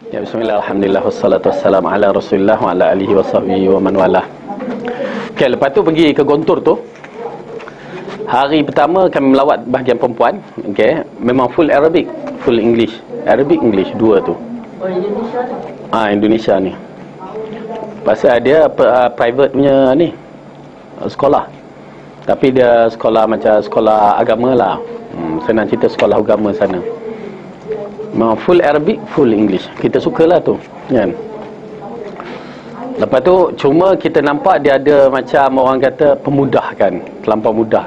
Ya, bismillah, alhamdulillah, wassalatu wassalamu ala rasulillah wa ala alihi wa sahbihi wa man walah. Okay, lepas tu pergi ke Gontor tu. Hari pertama kami melawat bahagian perempuan. Okay, memang full Arabic, full English. Arabic, English, dua tu. Oh, Indonesia tu? Indonesia ni. Pasal dia private punya ni, sekolah. Tapi dia sekolah macam sekolah agama lah. Senang cerita, sekolah agama sana. Memang full Arabic, full English. Kita sukalah tu, kan. Lepas tu cuma kita nampak dia ada macam orang kata pemudahkan, terlampau mudah.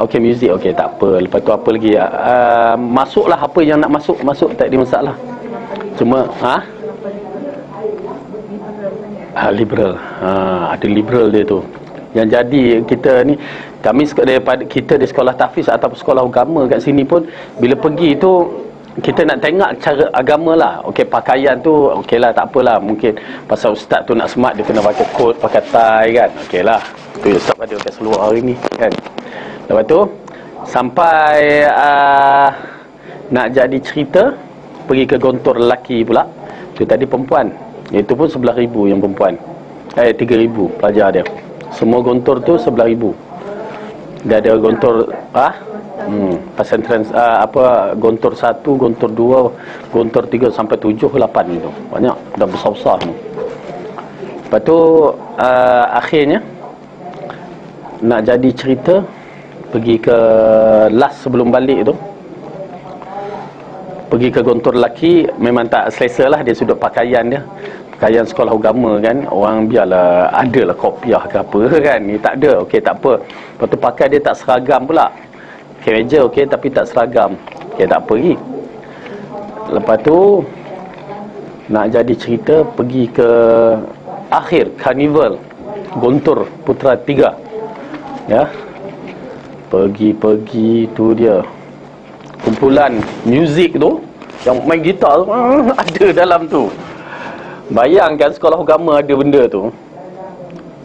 Okey, muzik okey, tak apa. Lepas tu apa lagi? Masuklah apa yang nak masuk, tak ada masalah. Cuma liberal. Ada liberal dia tu. Yang jadi kita ni, kami daripada kita di sekolah tahfiz ataupun sekolah agama kat sini pun, bila pergi tu kita nak tengok cara agama lah. Okey, pakaian tu okey lah, tak apalah. Mungkin pasal ustaz tu nak smart, dia kena pakai coat, pakai tie kan. Okey lah, tu ustaz ada pakai seluar hari ni kan. Lepas tu sampai nak jadi cerita, pergi ke Gontor lelaki pula. Tu tadi perempuan, itu pun 11,000 yang perempuan. 3,000 pelajar dia. Semua Gontor tu 11,000. Dia ada Gontor pesantren Gontor 1, Gontor 2, Gontor 3 sampai 7, 8 tu. Banyak, dah besar-besar tu. Lepas tu akhirnya nak jadi cerita, pergi ke last sebelum balik tu, pergi ke Gontor lelaki. Memang tak selesa lah dia sudut pakaian dia, pakaian sekolah agama kan. Orang biarlah adalah kopiah ke apa kan. Ni tak ada, okey tak apa. Lepas tu pakai dia tak seragam pula. Kemeja okey tapi tak seragam. Okey tak apa lagi. Lepas tu nak jadi cerita, pergi ke akhir karnival Gontor Putra 3. Ya. Pergi tu dia. Kumpulan muzik tu, yang main gitar tu, ada dalam tu. Bayangkan sekolah agama ada benda tu.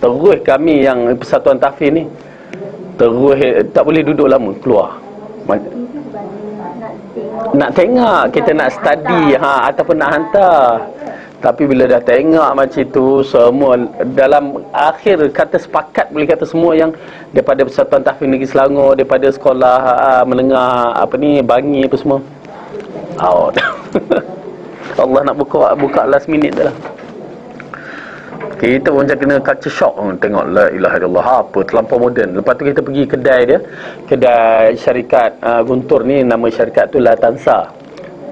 Terus kami yang Persatuan Tahfiz ni, terus tak boleh duduk lama, keluar. Nak tengok, kita nak study ataupun nak hantar. Tapi bila dah tengok macam tu, semua dalam akhir kata sepakat, boleh kata semua yang daripada Persatuan Tahfiz Negeri Selangor, daripada sekolah menengah Bangi apa semua out. Allah nak buka last minute dah lah. Kita pun macam kena culture shock. Tengok la ilaha illallah, apa terlampau moden. Lepas tu kita pergi kedai dia, kedai syarikat Guntur ni, nama syarikat tu La Tansa.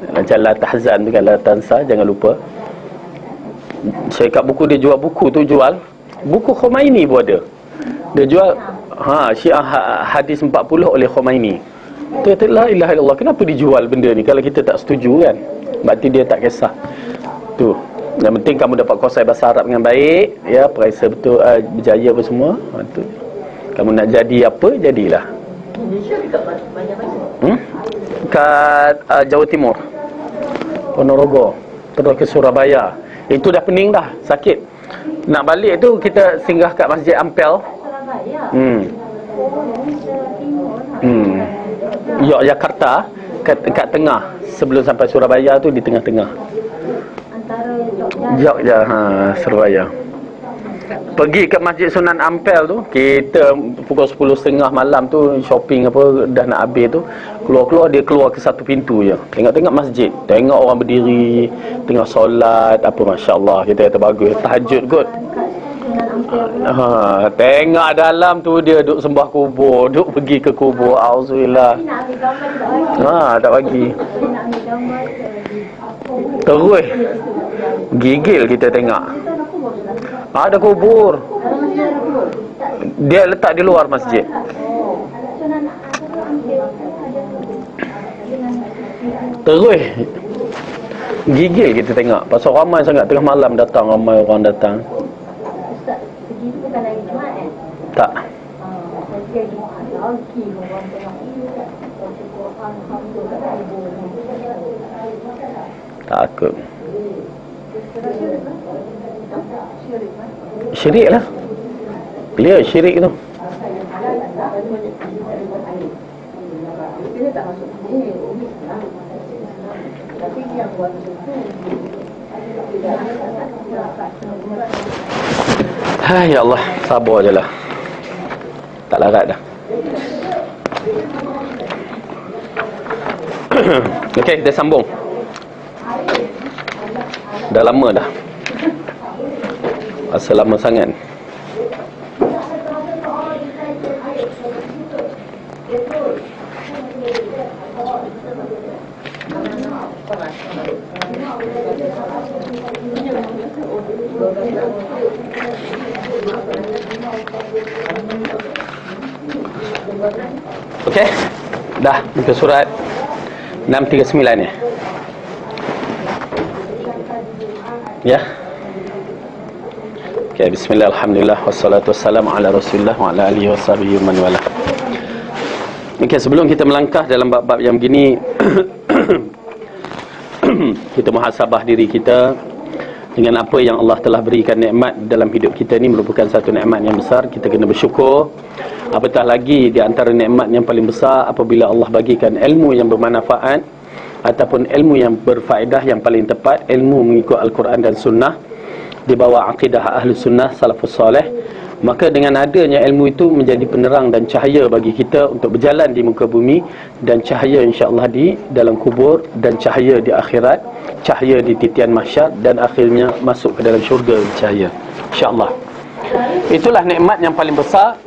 Macam La Tahzan tu kan, La Tansa, jangan lupa. Syarikat buku dia jual buku tu, jual buku Khomeini pun ada. Dia jual Syiah hadis 40 oleh Khomeini. Tu kata la ilaha illallah, kenapa dijual benda ni kalau kita tak setuju kan? Berarti dia tak kisah. Tu, yang penting kamu dapat kuasai bahasa Arab dengan baik, ya, perisa betul, berjaya apa semua. Tu. Kamu nak jadi apa, jadilah. Indonesia dekat banyak masa? Kat Jawa Timur, Ponorogo, terus ke Surabaya. Itu dah pening dah, sakit. Nak balik tu kita singgah kat Masjid Ampel. Surabaya? Yogyakarta kat tengah. Sebelum sampai Surabaya tu di tengah-tengah. Antara Yogyakarta, Surabaya. Pergi ke Masjid Sunan Ampel tu, kita pukul 10.30 malam tu shopping apa dah nak habis tu, keluar dia keluar ke satu pintu je. Tengok-tengok masjid, tengok orang berdiri tengah solat apa, masya-Allah, kita kata bagus, tahajud kot. Tengok dalam tu dia duk sembah kubur, duk pergi ke kubur. Auzubillah. Tak bagi. Terus gigil kita tengok. Ada kubur. Dia letak di luar masjid. Terus gigil kita tengok. Pasal ramai sangat, tengah malam datang, ramai orang datang. Ustaz pergi tu bukan hari Jumaat kan? Tak. Hari Jumaat lagi orang tengok takut. Syirik lah. Beliau syirik tu. Hai ya Allah, sabar je lah. Tak larat dah. Okey, kita sambung. Dah lama dah. Asal lama sangat. Okey. Dah muka surat 639 ni. Ya. Okey, bismillah, alhamdulillah, wassalatu wassalamu ala Rasulillah wa ala alihi washabihi man wala. Okey, sebelum kita melangkah dalam bab-bab yang begini, kita muhasabah diri kita dengan apa yang Allah telah berikan nikmat dalam hidup kita ni merupakan satu nikmat yang besar. Kita kena bersyukur. Apatah lagi di antara nikmat yang paling besar apabila Allah bagikan ilmu yang bermanfaat ataupun ilmu yang berfaedah, yang paling tepat, ilmu mengikut Al-Quran dan Sunnah di bawah akidah Ahli Sunnah Salafus Saleh. Maka dengan adanya ilmu itu menjadi penerang dan cahaya bagi kita untuk berjalan di muka bumi, dan cahaya insya-Allah di dalam kubur, dan cahaya di akhirat, cahaya di titian mahsyar, dan akhirnya masuk ke dalam syurga cahaya insya-Allah. Itulah nikmat yang paling besar,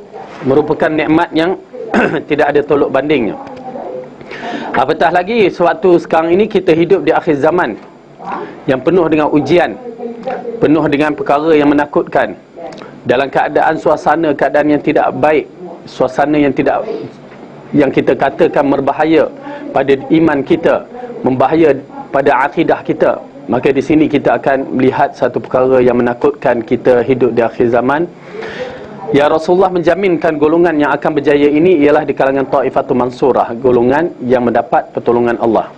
merupakan nikmat yang tidak ada tolok bandingnya. Apatah lagi sewaktu sekarang ini kita hidup di akhir zaman yang penuh dengan ujian, penuh dengan perkara yang menakutkan, dalam keadaan yang tidak baik, suasana yang kita katakan berbahaya pada iman kita, membahaya pada akidah kita. Maka di sini kita akan melihat satu perkara yang menakutkan. Kita hidup di akhir zaman. Ya, Rasulullah menjaminkan golongan yang akan berjaya ini ialah di kalangan Ta'ifatul Mansurah, golongan yang mendapat pertolongan Allah.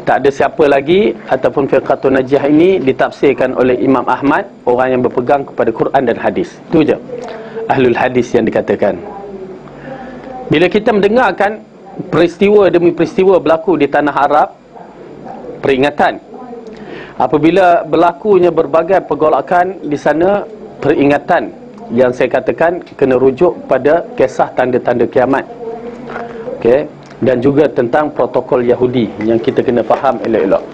Tak ada siapa lagi, ataupun Firqatun Najiyah ini ditafsirkan oleh Imam Ahmad, orang yang berpegang kepada Quran dan hadis. Itu je Ahlul Hadis yang dikatakan. Bila kita mendengarkan peristiwa demi peristiwa berlaku di tanah Arab, peringatan. Apabila berlakunya berbagai pergolakan di sana, peringatan yang saya katakan kena rujuk pada kisah tanda-tanda kiamat. Okey, dan juga tentang protokol Yahudi yang kita kena faham elok-elok.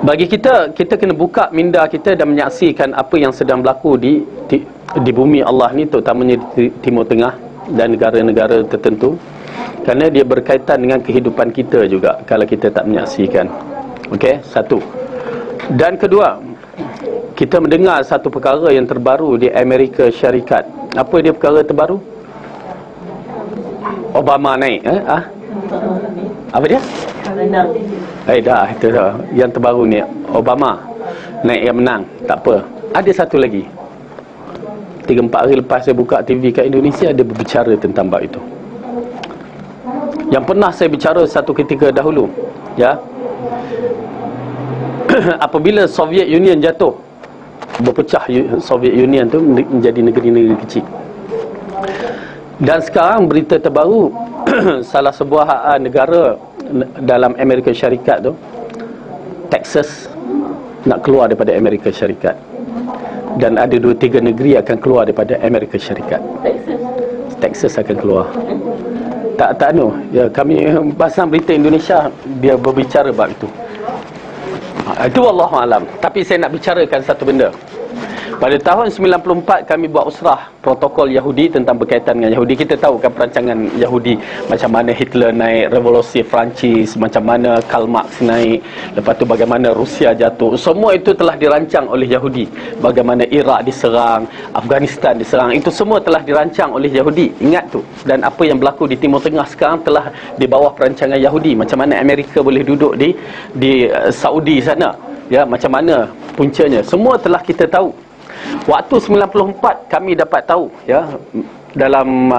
Bagi kita kena buka minda kita dan menyaksikan apa yang sedang berlaku di bumi Allah ni, terutamanya di Timur Tengah dan negara-negara tertentu, kerana dia berkaitan dengan kehidupan kita juga kalau kita tak menyaksikan. Okey, satu. Dan kedua, kita mendengar satu perkara yang terbaru di Amerika Syarikat. Apa dia perkara terbaru? Obama naik. Apa dia? Dah, itu dah. Yang terbaru ni, Obama naik, yang menang. Tak apa. Ada satu lagi. 3-4 hari lepas saya buka TV kat Indonesia, dia berbicara tentang bab itu. Yang pernah saya bicara satu ketika dahulu, ya. Apabila Soviet Union jatuh, berpecah Soviet Union tu menjadi negeri-negeri kecil. Dan sekarang berita terbaru, salah sebuah negara dalam Amerika Syarikat tu, Texas, nak keluar daripada Amerika Syarikat. Dan ada 2-3 negeri akan keluar daripada Amerika Syarikat. Texas akan keluar. Tak ya, kami pasang berita Indonesia dia berbicara bab itu. Itu wallahualam. Tapi saya nak bicarakan satu benda. Pada tahun 94 kami buat usrah protokol Yahudi tentang berkaitan dengan Yahudi. Kita tahu kan perancangan Yahudi, macam mana Hitler naik, revolusi Perancis, macam mana Karl Marx naik, lepas tu bagaimana Rusia jatuh. Semua itu telah dirancang oleh Yahudi. Bagaimana Iraq diserang, Afghanistan diserang, itu semua telah dirancang oleh Yahudi. Ingat tu. Dan apa yang berlaku di Timur Tengah sekarang telah di bawah perancangan Yahudi. Macam mana Amerika boleh duduk di Saudi sana, ya, macam mana puncanya. Semua telah kita tahu. Waktu 94 kami dapat tahu, ya, dalam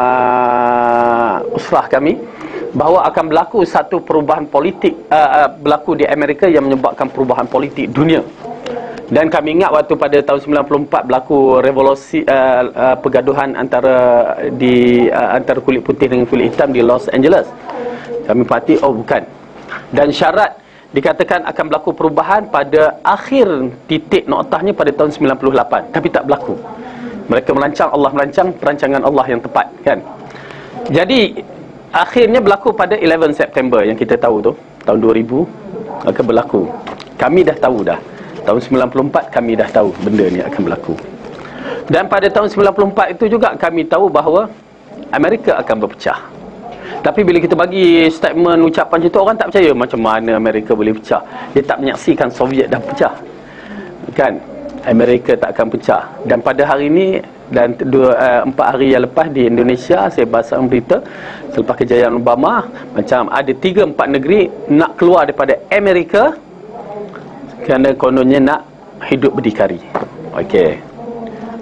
usrah kami, bahawa akan berlaku satu perubahan politik berlaku di Amerika yang menyebabkan perubahan politik dunia. Dan kami ingat waktu pada tahun 94 berlaku revolusi pergaduhan antara kulit putih dengan kulit hitam di Los Angeles. Kami pasti bukan. Dan syarat dikatakan akan berlaku perubahan pada akhir titik noktahnya pada tahun 98, tapi tak berlaku. Mereka merancang, Allah merancang perancangan Allah yang tepat, kan. Jadi akhirnya berlaku pada 11 September yang kita tahu tu, tahun 2000 akan berlaku. Kami dah tahu dah. Tahun 94 kami dah tahu benda ni akan berlaku. Dan pada tahun 94 itu juga kami tahu bahawa Amerika akan berpecah. Tapi bila kita bagi statement, ucapan macam tu, orang tak percaya. Macam mana Amerika boleh pecah? Dia tak menyaksikan Soviet dah pecah, kan. Amerika tak akan pecah. Dan pada hari ini dan 4 hari yang lepas di Indonesia, saya baca berita selepas kejayaan Obama, macam ada 3-4 negeri nak keluar daripada Amerika kerana kononnya nak hidup berdikari. Okey,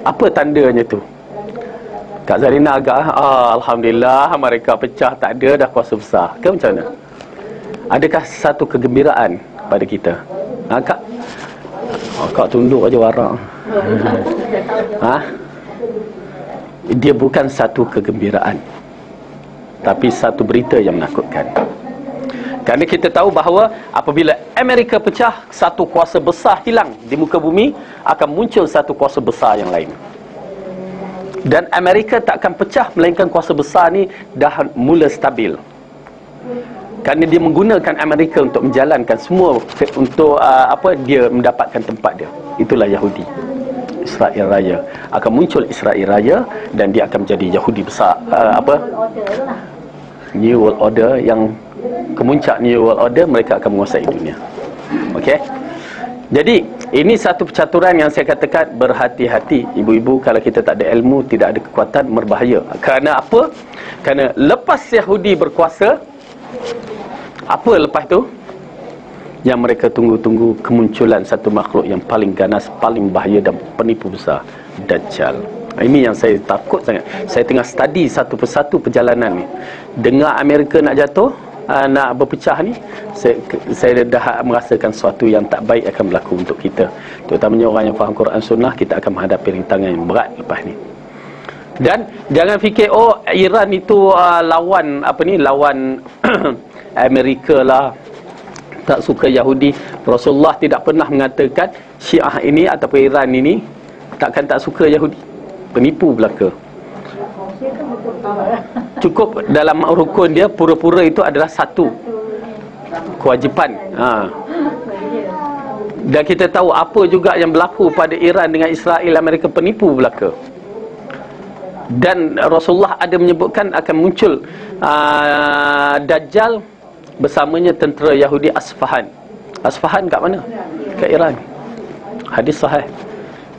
apa tandanya tu? Kak Zarina agak Alhamdulillah mereka pecah, tak ada dah kuasa besar ke macam mana? Adakah satu kegembiraan pada kita? Kak? Kak tunduk aja warak. Dia bukan satu kegembiraan, tapi satu berita yang menakutkan. Kerana kita tahu bahawa apabila Amerika pecah, satu kuasa besar hilang di muka bumi, akan muncul satu kuasa besar yang lain. Dan Amerika tak akan pecah melainkan kuasa besar ni dah mula stabil. Kerana dia menggunakan Amerika untuk menjalankan semua, untuk dia mendapatkan tempat dia. Itulah Yahudi. Israel Raya akan muncul, Israel Raya, dan dia akan menjadi Yahudi besar. New World Order, yang kemuncak New World Order, mereka akan menguasai dunia. Okey. Jadi ini satu percaturan yang saya katakan berhati-hati ibu-ibu. Kalau kita tak ada ilmu, tidak ada kekuatan, berbahaya. Kerana apa? Kerana lepas Yahudi berkuasa, apa lepas tu? Yang mereka tunggu-tunggu, kemunculan satu makhluk yang paling ganas, paling bahaya dan penipu besar, Dajjal. Ini yang saya takut sangat. Saya tengah study satu persatu perjalanan ni. Dengar Amerika nak jatuh, nak berpecah ni, saya dah merasakan sesuatu yang tak baik akan berlaku untuk kita. Terutamanya orang yang faham Quran Sunnah, kita akan menghadapi rintangan yang berat lepas ni. Dan jangan fikir Iran itu lawan lawan Amerika lah, tak suka Yahudi. Rasulullah tidak pernah mengatakan Syiah ini ataupun Iran ini takkan tak suka Yahudi. Penipu belaka. Cukup dalam rukun dia, pura-pura itu adalah satu kewajipan. Dan kita tahu apa juga yang berlaku pada Iran dengan Israel, Amerika penipu belaka. Dan Rasulullah ada menyebutkan akan muncul Dajjal bersamanya tentera Yahudi Asfahan. Asfahan kat mana? Kat Iran. Hadis sahih.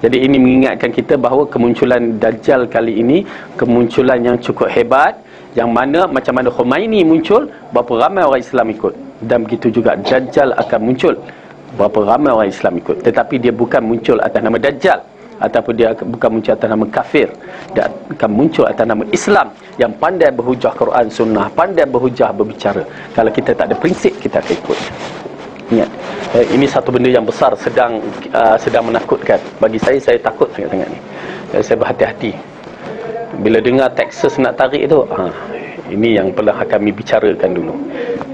Jadi ini mengingatkan kita bahawa kemunculan Dajjal kali ini kemunculan yang cukup hebat, yang mana macam mana Khomeini muncul, berapa ramai orang Islam ikut. Dan begitu juga Dajjal akan muncul, berapa ramai orang Islam ikut. Tetapi dia bukan muncul atas nama Dajjal, ataupun dia bukan muncul atas nama kafir. Dia akan muncul atas nama Islam yang pandai berhujah Quran Sunnah, pandai berhujah berbicara. Kalau kita tak ada prinsip, kita akan ikut. Ingat, ini satu benda yang besar, sedang menakutkan. Bagi saya takut sangat-sangat ni. Saya berhati-hati bila dengar Texas nak tarik tu. Ini yang pernah kami bicarakan dulu.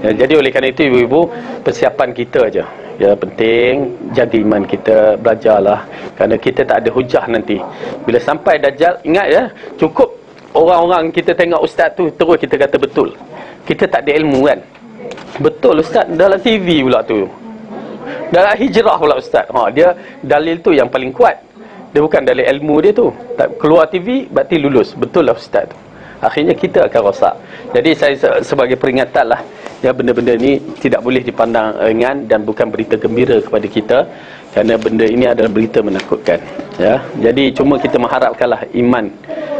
Jadi oleh kerana itu ibu-ibu, persiapan kita aja. Ya, penting jaga iman kita, belajarlah. Kerana kita tak ada hujah nanti. Bila sampai Dajjal, ingat ya, cukup orang-orang kita tengok ustaz tu terus kita kata betul. Kita tak ada ilmu kan. Betul ustaz, dalam TV pula tu, dalam hijrah pula ustaz. Dia dalil tu yang paling kuat. Dia bukan dalil ilmu dia tu. Tak keluar TV berarti lulus. Betul lah ustaz tu. Akhirnya kita akan rosak. Jadi saya sebagai peringatan lah, ya, benda-benda ni tidak boleh dipandang ringan dan bukan berita gembira kepada kita, kerana benda ini adalah berita menakutkan. Ya, jadi cuma kita mengharapkanlah iman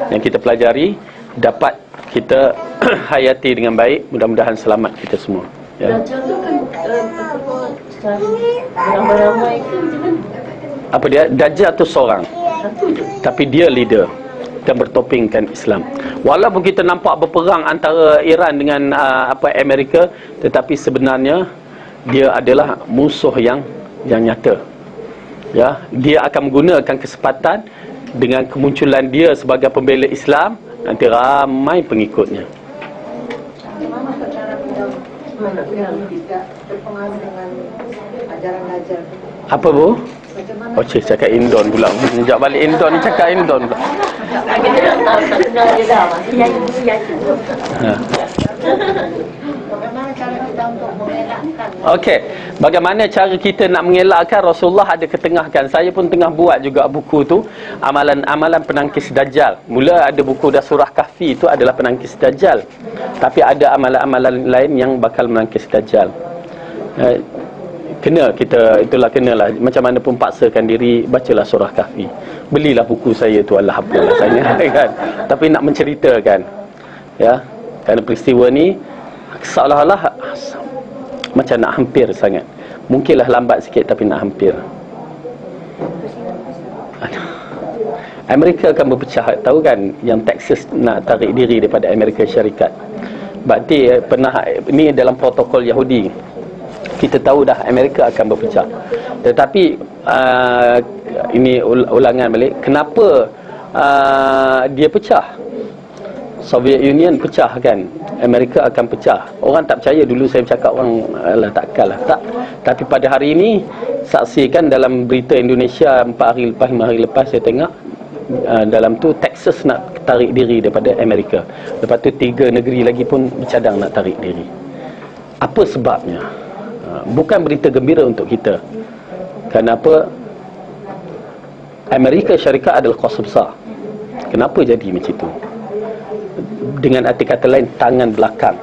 yang kita pelajari dapat kita hayati dengan baik. Mudah-mudahan selamat kita semua. Ya. Apa dia? Dajjal tu seorang, tapi dia leader dan bertopengkan Islam. Walaupun kita nampak berperang antara Iran dengan Amerika, tetapi sebenarnya dia adalah musuh yang nyata. Ya, dia akan menggunakan kesempatan dengan kemunculan dia sebagai pembela Islam, nanti ramai pengikutnya. tidak terpengaruh dengan ajaran-ajaran. Apa bu? Bagaimana? Oh cik cakap Indon pula. Sejak balik Indon ni cakap Indon pula. Ha. Bagaimana cara kita untuk mengelakkan? Okey, bagaimana cara kita nak mengelakkan? Rasulullah ada ketengahkan. Saya pun tengah buat juga buku tu, amalan-amalan penangkis Dajjal. Mula ada buku dah surah Kahfi itu adalah penangkis Dajjal. Tapi ada amalan-amalan lain yang bakal menangkis Dajjal. Kena kita, itulah kenalah. Macam mana pun paksakan diri, bacalah surah Kahfi. Belilah buku saya tu, Allah apalah saya kan. Tapi nak menceritakan, ya, kerana peristiwa ni seolah-olah macam nak hampir sangat. Mungkinlah lambat sikit tapi nak hampir. Amerika akan berpecah. Tahu kan yang Texas nak tarik diri daripada Amerika Syarikat. Berarti pernah ni dalam protokol Yahudi. Kita tahu dah Amerika akan berpecah. Tetapi ini ulangan balik. Kenapa dia pecah? Soviet Union pecah kan, Amerika akan pecah. Orang tak percaya dulu, saya bercakap orang alah takkan lah. Tak. Tapi pada hari ini saksikan dalam berita Indonesia 4 hari lepas, 5 hari lepas saya tengok dalam tu Texas nak tarik diri daripada Amerika. Lepas tu 3 negeri lagi pun bercadang nak tarik diri. Apa sebabnya? Bukan berita gembira untuk kita. Kenapa? Amerika Syarikat adalah kuasa besar. Kenapa jadi macam itu? Dengan arti kata lain, tangan belakang.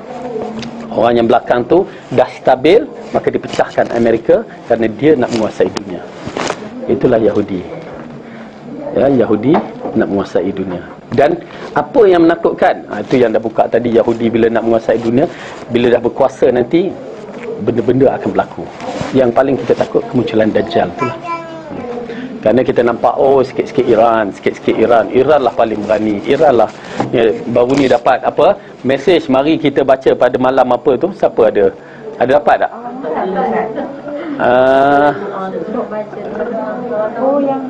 Orang yang belakang tu dah stabil, maka dipecahkan Amerika kerana dia nak menguasai dunia. Itulah Yahudi. Ya, Yahudi nak menguasai dunia. Dan apa yang menakutkan? Itu yang dah buka tadi, Yahudi bila nak menguasai dunia, bila dah berkuasa nanti, benda-benda akan berlaku. Yang paling kita takut kemunculan Dajjal itulah. Kerana kita nampak, oh sikit-sikit Iran, sikit-sikit Iran. Iran lah paling berani. Iran lah. Ya, baru ni dapat apa? Mesej, mari kita baca pada malam apa tu? Siapa ada? Ada dapat tak? Oh, yang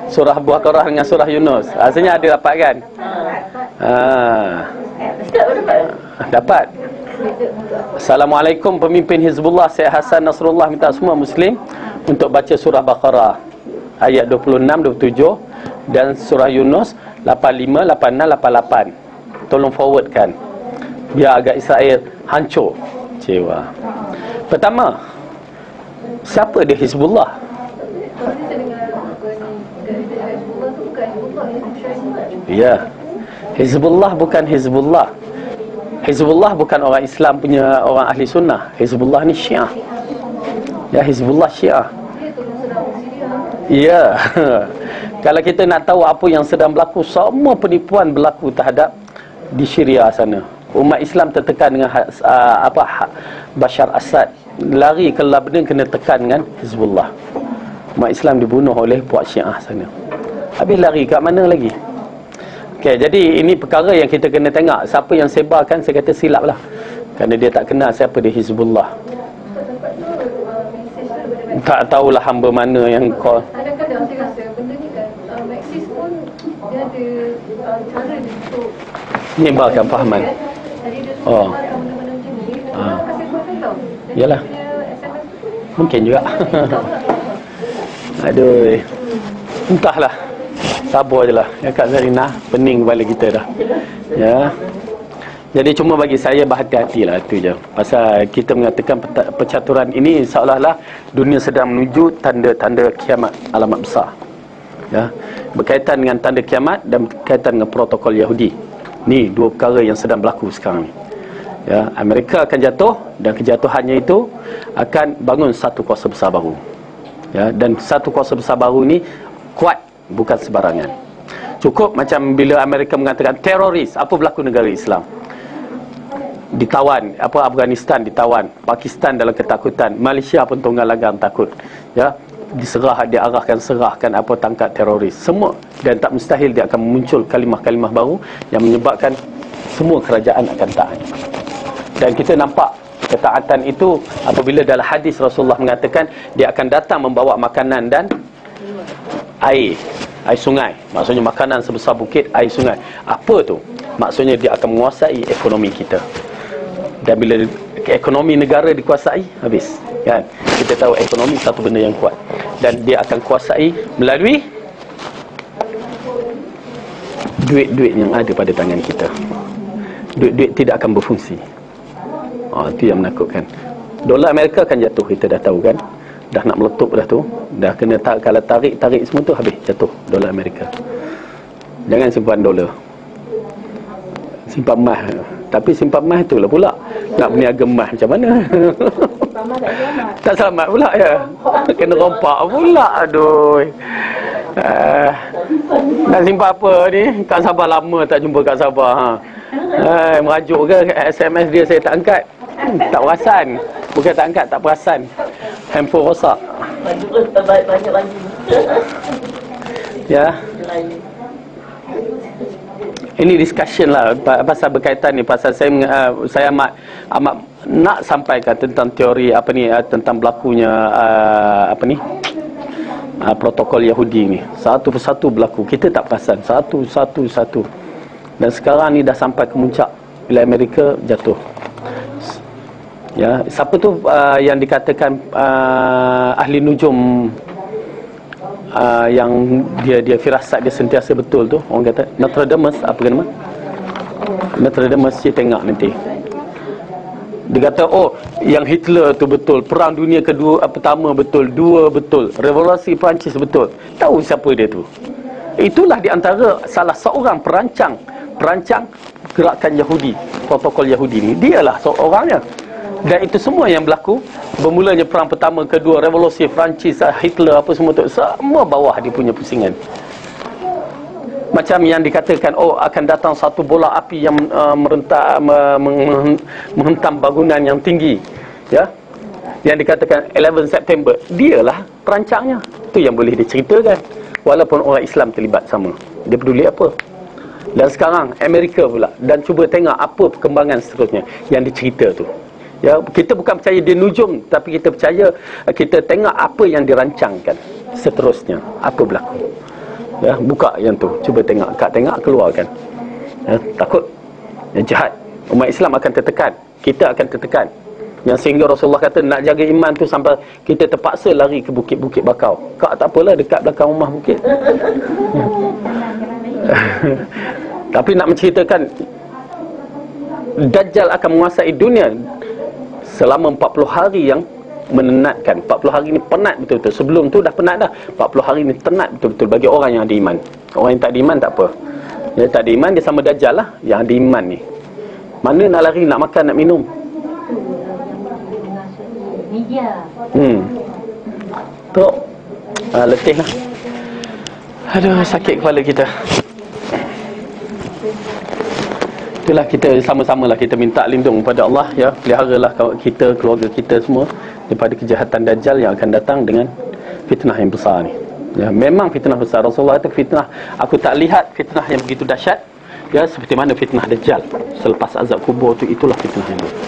Surah Baqarah dengan surah Yunus. Rasanya ada dapat kan? Dapat. Assalamualaikum pemimpin Hizbullah Syed Hasan Nasrullah minta semua Muslim untuk baca surah Baqarah ayat 26, 27 dan surah Yunus 85, 86, 88. Tolong forwardkan biar agak Israel hancur. Cewa. Pertama, siapa dia Hizbullah? Ya. Hizbullah bukan Hizbullah. Hizbullah bukan orang Islam punya orang ahli sunnah. Hizbullah ni Syiah. Ya, Hizbullah Syiah. Ya. Kalau kita nak tahu apa yang sedang berlaku, semua penipuan berlaku terhadap di Syria sana. Umat Islam tertekan dengan Bashar Assad. Lari ke Lebanon kena tekan dengan Hizbullah. Umat Islam dibunuh oleh puak Syiah sana. Habis lari kat mana lagi? Okay, jadi ini perkara yang kita kena tengok. Siapa yang sebarkan, saya kata silap lah. Kerana dia tak kenal siapa dia Hizbullah. Tak tahulah hamba mana yang call. Kadang-kadang saya rasa benda ni kan, Maxis pun dia ada cara dia untuk menyebarkan fahaman. Jadi dia Oh. benda-benda macam ni. Orang kasi kuatkan tau. Yalah. Dia SMS tu Mungkin juga. Aduh. Entahlah. Sabar je lah. Ya Kak Zarina, pening kepala kita dah. Ya. Jadi cuma bagi saya berhati-hati lah, itu je. Pasal kita mengatakan percaturan ini seolah-olah dunia sedang menuju tanda-tanda kiamat alamat besar. Ya. Berkaitan dengan tanda kiamat dan berkaitan dengan protokol Yahudi. Ni dua perkara yang sedang berlaku sekarang ni. Ya, Amerika akan jatuh dan kejatuhannya itu akan bangun satu kuasa besar baru. Ya, dan satu kuasa besar baru ni kuat, bukan sebarangan. Cukup macam bila Amerika mengatakan teroris, apa berlaku negara Islam? Ditawan, Afghanistan ditawan, Pakistan dalam ketakutan, Malaysia pun tunggal langgang takut. Ya, diarahkan serahkan tangkap teroris. Semua, dan tak mustahil dia akan muncul kalimah-kalimah baru yang menyebabkan semua kerajaan akan taat. Dan kita nampak ketaatan itu apabila dalam hadis Rasulullah mengatakan dia akan datang membawa makanan dan air sungai. Maksudnya makanan sebesar bukit, air sungai. Apa tu? maksudnya dia akan menguasai ekonomi kita. Dan bila ekonomi negara dikuasai, habis, kan? Kita tahu ekonomi satu benda yang kuat, dan dia akan kuasai melalui duit-duit yang ada pada tangan kita. Duit-duit tidak akan berfungsi. Itu yang menakutkan. Dolar Amerika akan jatuh, kita dah tahu kan. Dah nak meletup dah tu. Dah kena kalau tarik semua tu, habis jatuh dolar Amerika. Jangan simpan dolar, simpan emas. Tapi simpan emas itulah pula nak berniaga emas macam mana? Tak selamat pula ya. Kena rompak pula. Aduh. Nak simpan apa ni? Kak Sabah lama tak jumpa Kak Sabah. Merajuk ke SMS dia saya tak angkat. Tak perasan. Bukan tak angkat, tak perasan. Handphone rosak. Banyak lagi. Ya. Ini discussion lah pasal berkaitan ni, pasal saya amat nak sampaikan tentang teori tentang berlakunya protokol Yahudi ni. Satu persatu berlaku, kita tak perasan, satu. Dan sekarang ni dah sampai ke muncak bila Amerika jatuh. Ya, siapa tu yang dikatakan ahli nujum, yang dia firasat dia sentiasa betul tu, orang kata Nostradamus, apa nama? Nostradamus, dia tengok nanti. Dia kata, yang Hitler tu betul, perang dunia pertama betul, 2 betul, revolusi Perancis betul. Tahu siapa dia tu? Itulah di antara salah seorang perancang gerakan Yahudi, protokol Yahudi ni. Dialah seorangnya. Dan itu semua yang berlaku, bermulanya perang pertama, kedua, revolusi Perancis, Hitler, apa semua tu, semua bawah dia punya pusingan. Macam yang dikatakan, akan datang satu bola api yang menghentam bangunan yang tinggi, ya, yang dikatakan 11 September. Dialah perancangnya. Itu yang boleh diceritakan, walaupun orang Islam terlibat sama. Dia peduli apa? Dan sekarang Amerika pula, dan cuba tengok apa perkembangan seterusnya yang dicerita tu. Ya, kita bukan percaya dia nujum, tapi kita percaya, kita tengok apa yang dirancangkan seterusnya, apa berlaku. Ya, buka yang tu, cuba tengok, keluarkan. Ya, takut yang jahat, umat Islam akan tertekan, kita akan tertekan. Yang sehingga Rasulullah kata nak jaga iman tu sampai kita terpaksa lari ke bukit-bukit bakau. Kak, tak apalah, dekat belakang rumah bukit. Tapi nak menceritakan Dajjal akan menguasai dunia selama 40 hari yang menenatkan. 40 hari ni penat betul-betul. Sebelum tu dah penat dah. 40 hari ni tenat betul-betul bagi orang yang ada iman. Orang yang tak ada iman tak apa. Yang tak ada iman dia sama Dajjal lah. Yang ada iman ni, mana nak lari, nak makan, nak minum. Tu letih lah. Aduh, sakit kepala kita. Itulah, kita sama-sama lah kita minta lindung pada Allah, ya. Peliharalah kita, keluarga kita semua daripada kejahatan Dajjal yang akan datang dengan fitnah yang besar ni. Ya, memang fitnah besar. Rasulullah kata fitnah, aku tak lihat fitnah yang begitu dahsyat, ya, seperti mana fitnah Dajjal. Selepas azab kubur tu, itulah fitnah yang besar.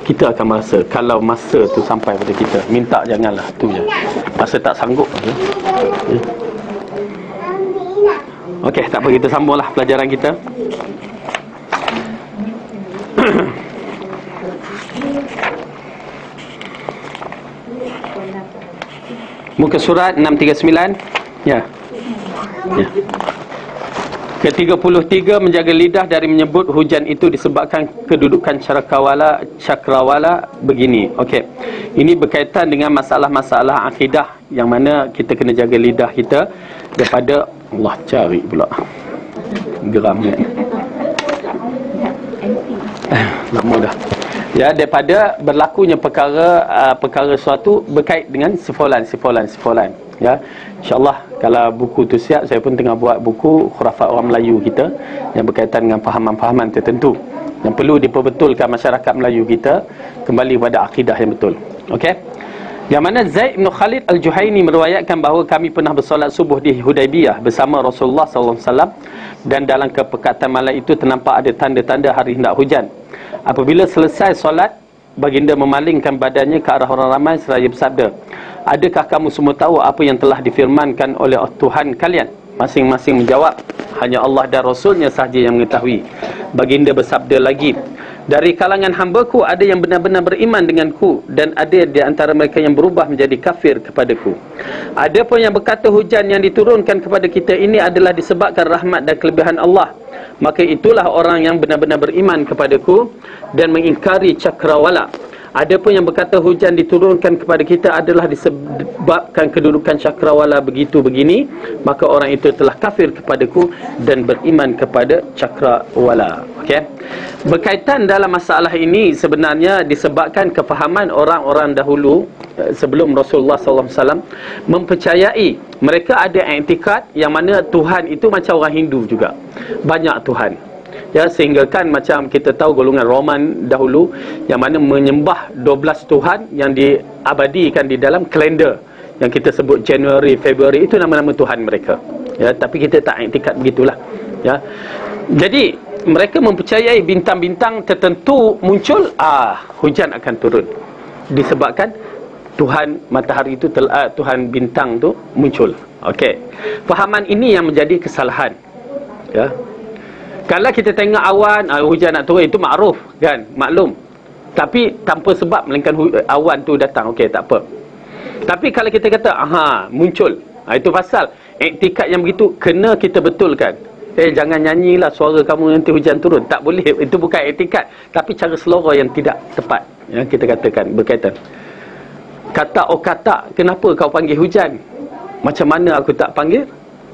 Kita akan merasa, kalau masa tu sampai pada kita, minta janganlah, tu je. Masa tak sanggup, ya. Okey, tak apa, kita sambunglah pelajaran kita. Muka surat 639. Ya. Ke-33, menjaga lidah dari menyebut hujan itu disebabkan kedudukan cakrawala begini. Okey. Ini berkaitan dengan masalah-masalah akidah yang mana kita kena jaga lidah kita daripada, Allah cari pula geram ni. Lama dah. Ya, daripada berlakunya perkara suatu berkait dengan sifolan. Ya, insyaAllah kalau buku tu siap, saya pun tengah buat buku khurafat orang Melayu kita yang berkaitan dengan fahaman-fahaman tertentu yang perlu diperbetulkan masyarakat Melayu kita kembali kepada akidah yang betul. Okey. Yang mana Zaid bin Khalid Al-Juhaini meriwayatkan bahawa kami pernah bersolat subuh di Hudaibiyah bersama Rasulullah SAW, dan dalam kepekatan malam itu ternampak ada tanda-tanda hari hendak hujan. Apabila selesai solat, baginda memalingkan badannya ke arah orang ramai seraya bersabda, adakah kamu semua tahu apa yang telah difirmankan oleh Tuhan kalian? Masing-masing menjawab, hanya Allah dan Rasulnya sahaja yang mengetahui. Baginda bersabda lagi, dari kalangan hamba-Ku ada yang benar-benar beriman denganku, dan ada di antara mereka yang berubah menjadi kafir kepadaku. Ada pun yang berkata hujan yang diturunkan kepada kita ini adalah disebabkan rahmat dan kelebihan Allah, maka itulah orang yang benar-benar beriman kepadaku dan mengingkari cakrawala. Ada pun yang berkata hujan diturunkan kepada kita adalah disebabkan kedudukan cakrawala begitu begini, maka orang itu telah kafir kepadaku dan beriman kepada cakrawala. Okey. Berkaitan dalam masalah ini sebenarnya disebabkan kefahaman orang-orang dahulu sebelum Rasulullah SAW mempercayai, mereka ada iktikad yang mana Tuhan itu macam orang Hindu juga, banyak Tuhan. Ya, sehingga kan macam kita tahu golongan Roman dahulu yang mana menyembah 12 Tuhan yang diabadikan di dalam kalender yang kita sebut Januari, Februari, itu nama-nama Tuhan mereka. Ya, tapi kita tak iktikad begitulah. Ya. Jadi mereka mempercayai bintang-bintang tertentu muncul, hujan akan turun. Disebabkan Tuhan matahari itu Tuhan bintang tu muncul. Okey. Fahaman ini yang menjadi kesalahan. Ya. Kalau kita tengok awan, hujan nak turun, itu makruf kan, maklum. Tapi tanpa sebab melainkan awan tu datang, okey, tak apa. Tapi kalau kita kata muncul, itu pasal iktikad yang begitu kena kita betulkan. Jangan nyanyilah suara kamu nanti hujan turun, tak boleh. Itu bukan iktikad, tapi cara selora yang tidak tepat, yang kita katakan berkaitan. Kata kata, kenapa kau panggil hujan? Macam mana aku tak panggil?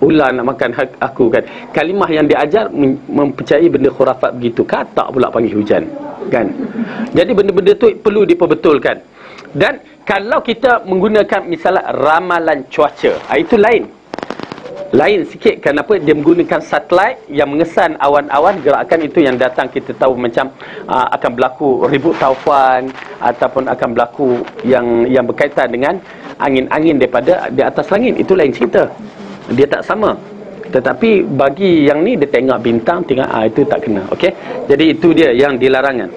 Ular nak makan aku kan. Kalimah yang diajar mempercayai benda khurafat begitu. Kata pula panggil hujan kan. Jadi benda-benda tu perlu diperbetulkan. Dan kalau kita menggunakan misalnya ramalan cuaca, itu lain sikit. Kenapa? Dia menggunakan satelit yang mengesan awan-awan, gerakan itu yang datang kita tahu macam akan berlaku ribut taufan ataupun akan berlaku yang berkaitan dengan angin-angin daripada di atas langit. Itu lain cerita. Dia tak sama. Tetapi bagi yang ni, dia tengok bintang, tengok itu tak kena. Okey. Jadi itu dia yang dilarangan.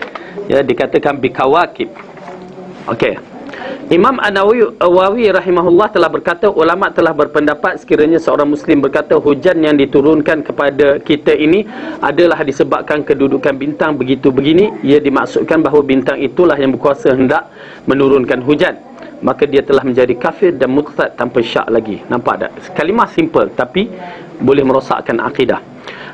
Ya, dikatakan bikawakib. Okey. Imam An-Nawawi rahimahullah telah berkata, ulama telah berpendapat sekiranya seorang muslim berkata hujan yang diturunkan kepada kita ini adalah disebabkan kedudukan bintang begitu begini, ia dimaksudkan bahawa bintang itulah yang berkuasa hendak menurunkan hujan, maka dia telah menjadi kafir dan murtad tanpa syak lagi. Nampak tak? Kalimah simple tapi boleh merosakkan akidah.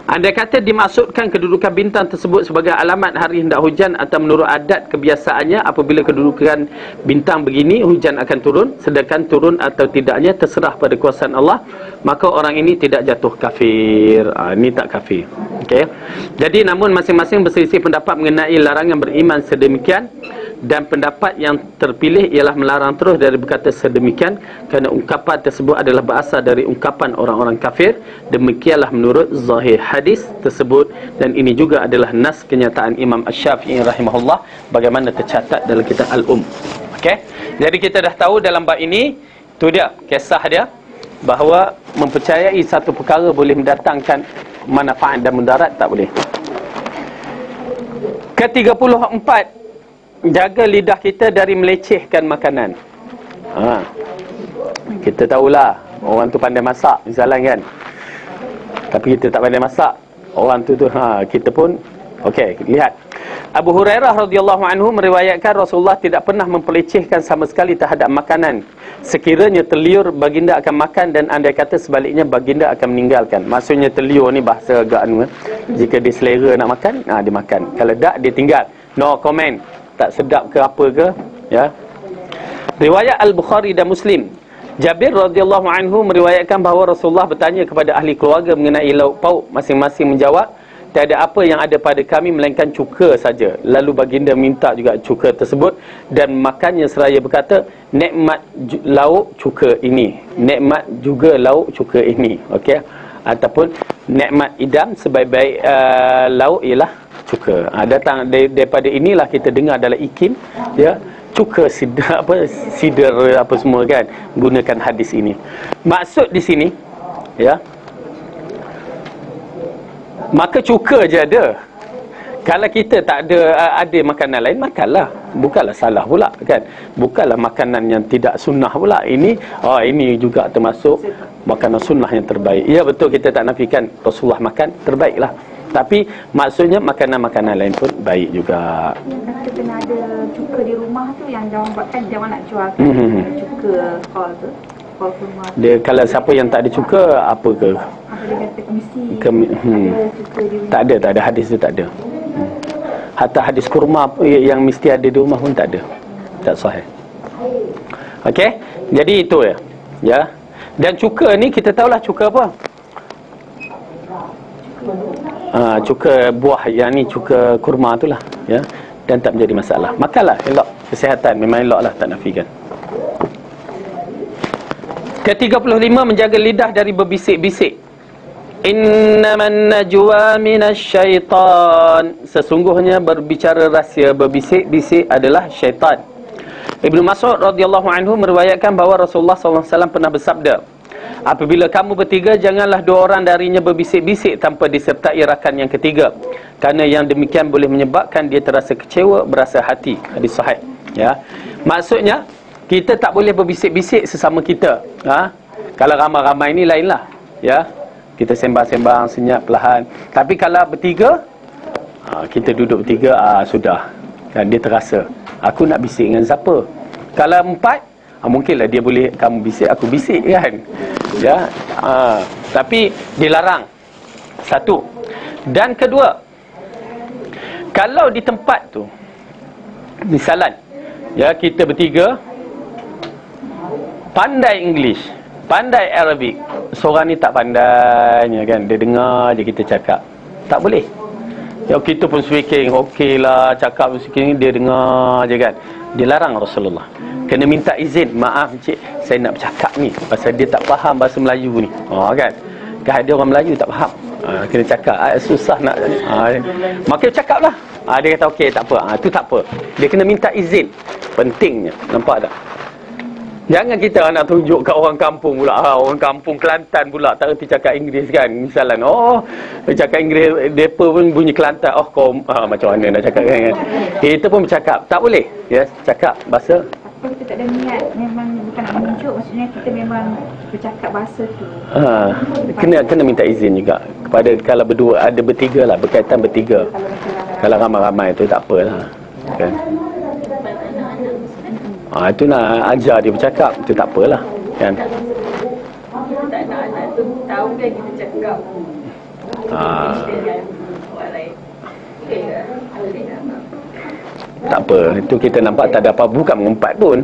Andai kata dimaksudkan kedudukan bintang tersebut sebagai alamat hari hendak hujan atau menurut adat kebiasaannya, apabila kedudukan bintang begini hujan akan turun, sedangkan turun atau tidaknya terserah pada kuasaan Allah, maka orang ini tidak jatuh kafir. Ini tak kafir. Okey. Jadi namun masing-masing berselisih pendapat mengenai larangan beriman sedemikian, dan pendapat yang terpilih ialah melarang terus dari berkata sedemikian kerana ungkapan tersebut adalah berasal dari ungkapan orang-orang kafir. Demikianlah menurut zahir hadis tersebut, dan ini juga adalah nas kenyataan Imam Asy-Syafi'i rahimahullah bagaimana tercatat dalam kitab Al-Um. Okey. Jadi kita dah tahu dalam bab ini, tu dia kisah dia, bahawa mempercayai satu perkara boleh mendatangkan manfaat dan mudarat, tak boleh. Ke-34, jaga lidah kita dari melecehkan makanan. Kita tahulah orang tu pandai masak misalnya kan, tapi kita tak pandai masak. Orang tu kita pun okey. Lihat, Abu Hurairah radhiyallahu anhu meriwayatkan Rasulullah tidak pernah mempelecehkan sama sekali terhadap makanan. Sekiranya terliur, baginda akan makan, dan andai kata sebaliknya, baginda akan meninggalkan. Maksudnya terliur ni bahasa agak jika dia selera nak makan, dia makan. Kalau tak, dia tinggal. No comment. Tak sedap ke apa ke, ya. Riwayat Al-Bukhari dan Muslim, Jabir radhiyallahu anhu meriwayatkan bahawa Rasulullah bertanya kepada ahli keluarga mengenai lauk pauk. Masing-masing menjawab, tiada apa yang ada pada kami melainkan cuka saja. Lalu baginda minta juga cuka tersebut dan makannya seraya berkata, nikmat lauk cuka ini, nikmat juga lauk cuka ini. Okey, ataupun nikmat idam, sebaik-baik lauk ialah cuka. Datang daripada inilah kita dengar dalam ikim, ya, cuka sidar apa semua kan, gunakan hadis ini. Maksud di sini, ya, maka cuka je ada. Kalau kita tak ada makanan lain, makanlah. Bukanlah salah pula kan. Bukanlah makanan yang tidak sunnah pula. Ini juga termasuk makanan sunnah yang terbaik. Ya betul, kita tak nafikan Rasulullah makan terbaiklah. Tapi maksudnya makanan-makanan lain pun baik juga. Kita kena ada cuka di rumah tu yang jangan buatkan, jangan nak jual kan. Cuka kol tu, kol kurma. Dia kalau siapa yang tak ada cuka, apa ke? Apa dia kata mesti ada cuka di rumah. Tak ada hadis tu tak ada. Hatta hadis kurma yang mesti ada di rumah pun tak ada. Tak sahih. Okey, jadi itu ya. Ya. Dan cuka ni kita tahulah cuka apa? Cuka buah, yang ni cuka kurma tu lah, ya. Dan tak menjadi masalah. Makanlah, elok kesihatan, memang elok lah, tak nafikan. Ke-35, menjaga lidah dari berbisik-bisik. Innaman najwa minasyaitan. Sesungguhnya berbicara rahsia, berbisik-bisik adalah syaitan. Ibnu Mas'ud radhiyallahu anhu meriwayatkan bahawa Rasulullah SAW pernah bersabda, apabila kamu bertiga, janganlah dua orang darinya berbisik-bisik tanpa disertai rakan yang ketiga, kerana yang demikian boleh menyebabkan dia terasa kecewa, berasa hati. Hadis sahih, ya. Maksudnya kita tak boleh berbisik-bisik sesama kita. Kalau ramai-ramai ni lainlah, ya. Kita sembang-sembang senyap perlahan. Tapi kalau bertiga, kita duduk bertiga, sudah kan, dia terasa aku nak bisik dengan siapa. Kalau empat, mungkinlah dia boleh, kamu bisik, aku bisik kan, ya. Tapi dilarang. Satu. Dan kedua, kalau di tempat tu, misalan, ya, kita bertiga pandai English, pandai Arabic, seorang ni tak pandai, kan, dia dengar je kita cakap, tak boleh. Ya, kita pun speaking okey lah, cakap speaking, dia dengar je kan. Dilarang Rasulullah. Kena minta izin, maaf cik, saya nak bercakap ni, pasal dia tak faham bahasa Melayu ni. Kan, kan ada orang Melayu tak faham, kena cakap, susah nak, maka cakap lah. Dia kata okey, tak apa, tu tak apa. Dia kena minta izin. Pentingnya, nampak tak? Jangan kita nak tunjuk kat orang kampung pula, orang kampung Kelantan pula tak reti cakap Inggeris kan. Misalan, cakap Inggeris, mereka pun bunyi Kelantan, kau macam mana nak cakap kan. Kita pun bercakap, tak boleh, yes, cakap bahasa. Apa kita tak ada niat, memang bukan nak menunjuk, maksudnya kita memang bercakap bahasa tu. Kena minta izin juga kepada, kalau berdua, ada bertiga lah, berkaitan bertiga. Kalau ramai-ramai tu tak apalah, kan. Itu nak ajar dia bercakap, itu tak apalah, kan. Kita tak nak anak tu tahu kan kita cakap. Tak apa, itu kita nampak tak ada apa, bukan mengumpat pun,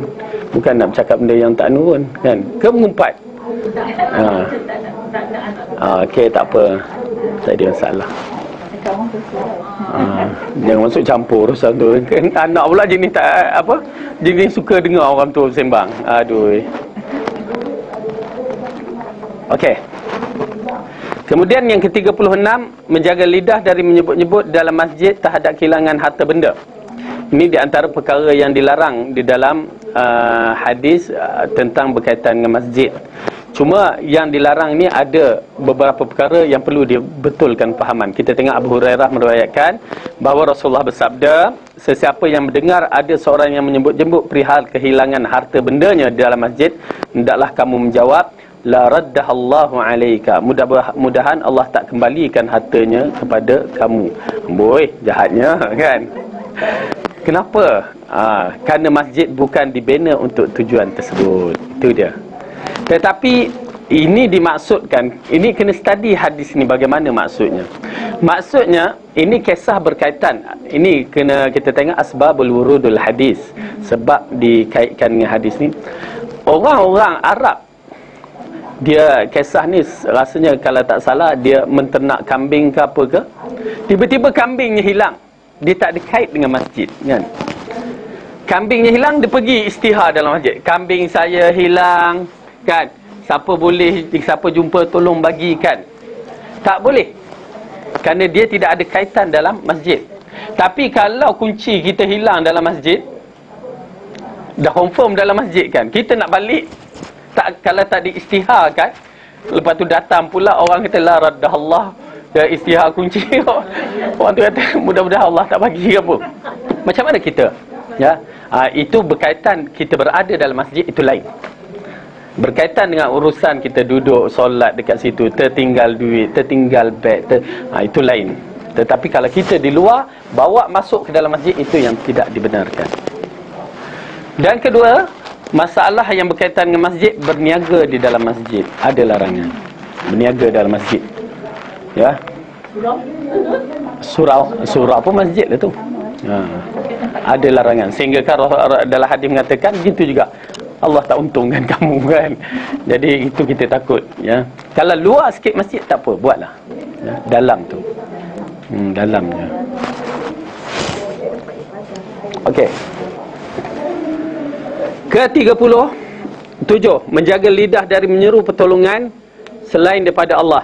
bukan nak bercakap benda yang tak anu pun, kan. Ke mengumpat. Okey, tak apa, tak ada masalah. Jangan masuk campur urusan tu kan. Anak pula jenis tak apa, jenis suka dengar orang tu sembang. Aduh. Okey. Kemudian yang ke-36, menjaga lidah dari menyebut-nyebut dalam masjid terhadap kehilangan harta benda. Ini di antara perkara yang dilarang di dalam hadis tentang berkaitan dengan masjid. Cuma yang dilarang ni ada beberapa perkara yang perlu dibetulkan fahaman. Kita tengok Abu Hurairah meriwayatkan bahawa Rasulullah bersabda, sesiapa yang mendengar ada seorang yang menyebut-nyebut perihal kehilangan harta bendanya di dalam masjid, hendaklah kamu menjawab, la raddahallahu alaika, mudah-mudahan Allah tak kembalikan hartanya kepada kamu. Boy, jahatnya kan. Kenapa? Kerana masjid bukan dibina untuk tujuan tersebut. Itu dia. Tetapi ini dimaksudkan, ini kena study hadis ni bagaimana maksudnya. Maksudnya ini kisah berkaitan. Ini kena kita tengok asbabul wurudul hadis, sebab dikaitkan dengan hadis ni. Orang-orang Arab, dia kisah ni rasanya kalau tak salah dia menternak kambing ke apa ke, tiba-tiba kambingnya hilang. Dia tak ada kait dengan masjid, kan. Kambingnya hilang, dia pergi istihar dalam masjid. Kambing saya hilang, kan. Siapa jumpa tolong bagikan. Tak boleh, kerana dia tidak ada kaitan dalam masjid. Tapi kalau kunci kita hilang dalam masjid, dah confirm dalam masjid kan, kita nak balik, kalau tak diistiharkan, lepas tu datang pula orang kata la raddahallah, dia istihar kunci. Orang tu kata mudah-mudahan Allah tak bagi apa. Macam mana kita? Ya, itu berkaitan kita berada dalam masjid, itu lain. Berkaitan dengan urusan kita duduk solat dekat situ, tertinggal duit, tertinggal beg, itu lain. Tetapi kalau kita di luar bawa masuk ke dalam masjid, itu yang tidak dibenarkan. Dan kedua, masalah yang berkaitan dengan masjid, berniaga di dalam masjid, ada larangan. Berniaga dalam masjid. Ya. Surau pun masjid lah tu. Ada larangan. Sehingga kan dalam hadis mengatakan begitu juga, Allah tak untungkan kamu kan. Jadi itu kita takut, ya. Kalau luar sikit masjid tak apa, buatlah, ya. Dalam tu, dalamnya. Okey. Ke-37, menjaga lidah dari menyeru pertolongan selain daripada Allah.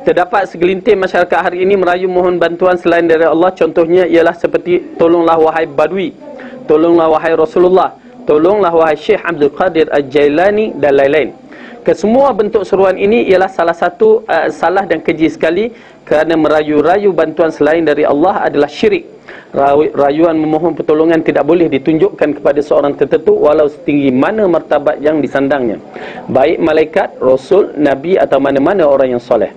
Terdapat segelintir masyarakat hari ini merayu mohon bantuan selain dari Allah. Contohnya ialah seperti tolonglah wahai Badui, tolonglah wahai Rasulullah, tolonglah wahai Syekh Abdul Qadir Al-Jailani dan lain-lain. Kesemua bentuk seruan ini ialah salah satu salah dan keji sekali, kerana merayu-rayu bantuan selain dari Allah adalah syirik. Rayuan memohon pertolongan tidak boleh ditunjukkan kepada seorang tertentu walau setinggi mana martabat yang disandangnya, baik malaikat, rasul, nabi atau mana-mana orang yang soleh.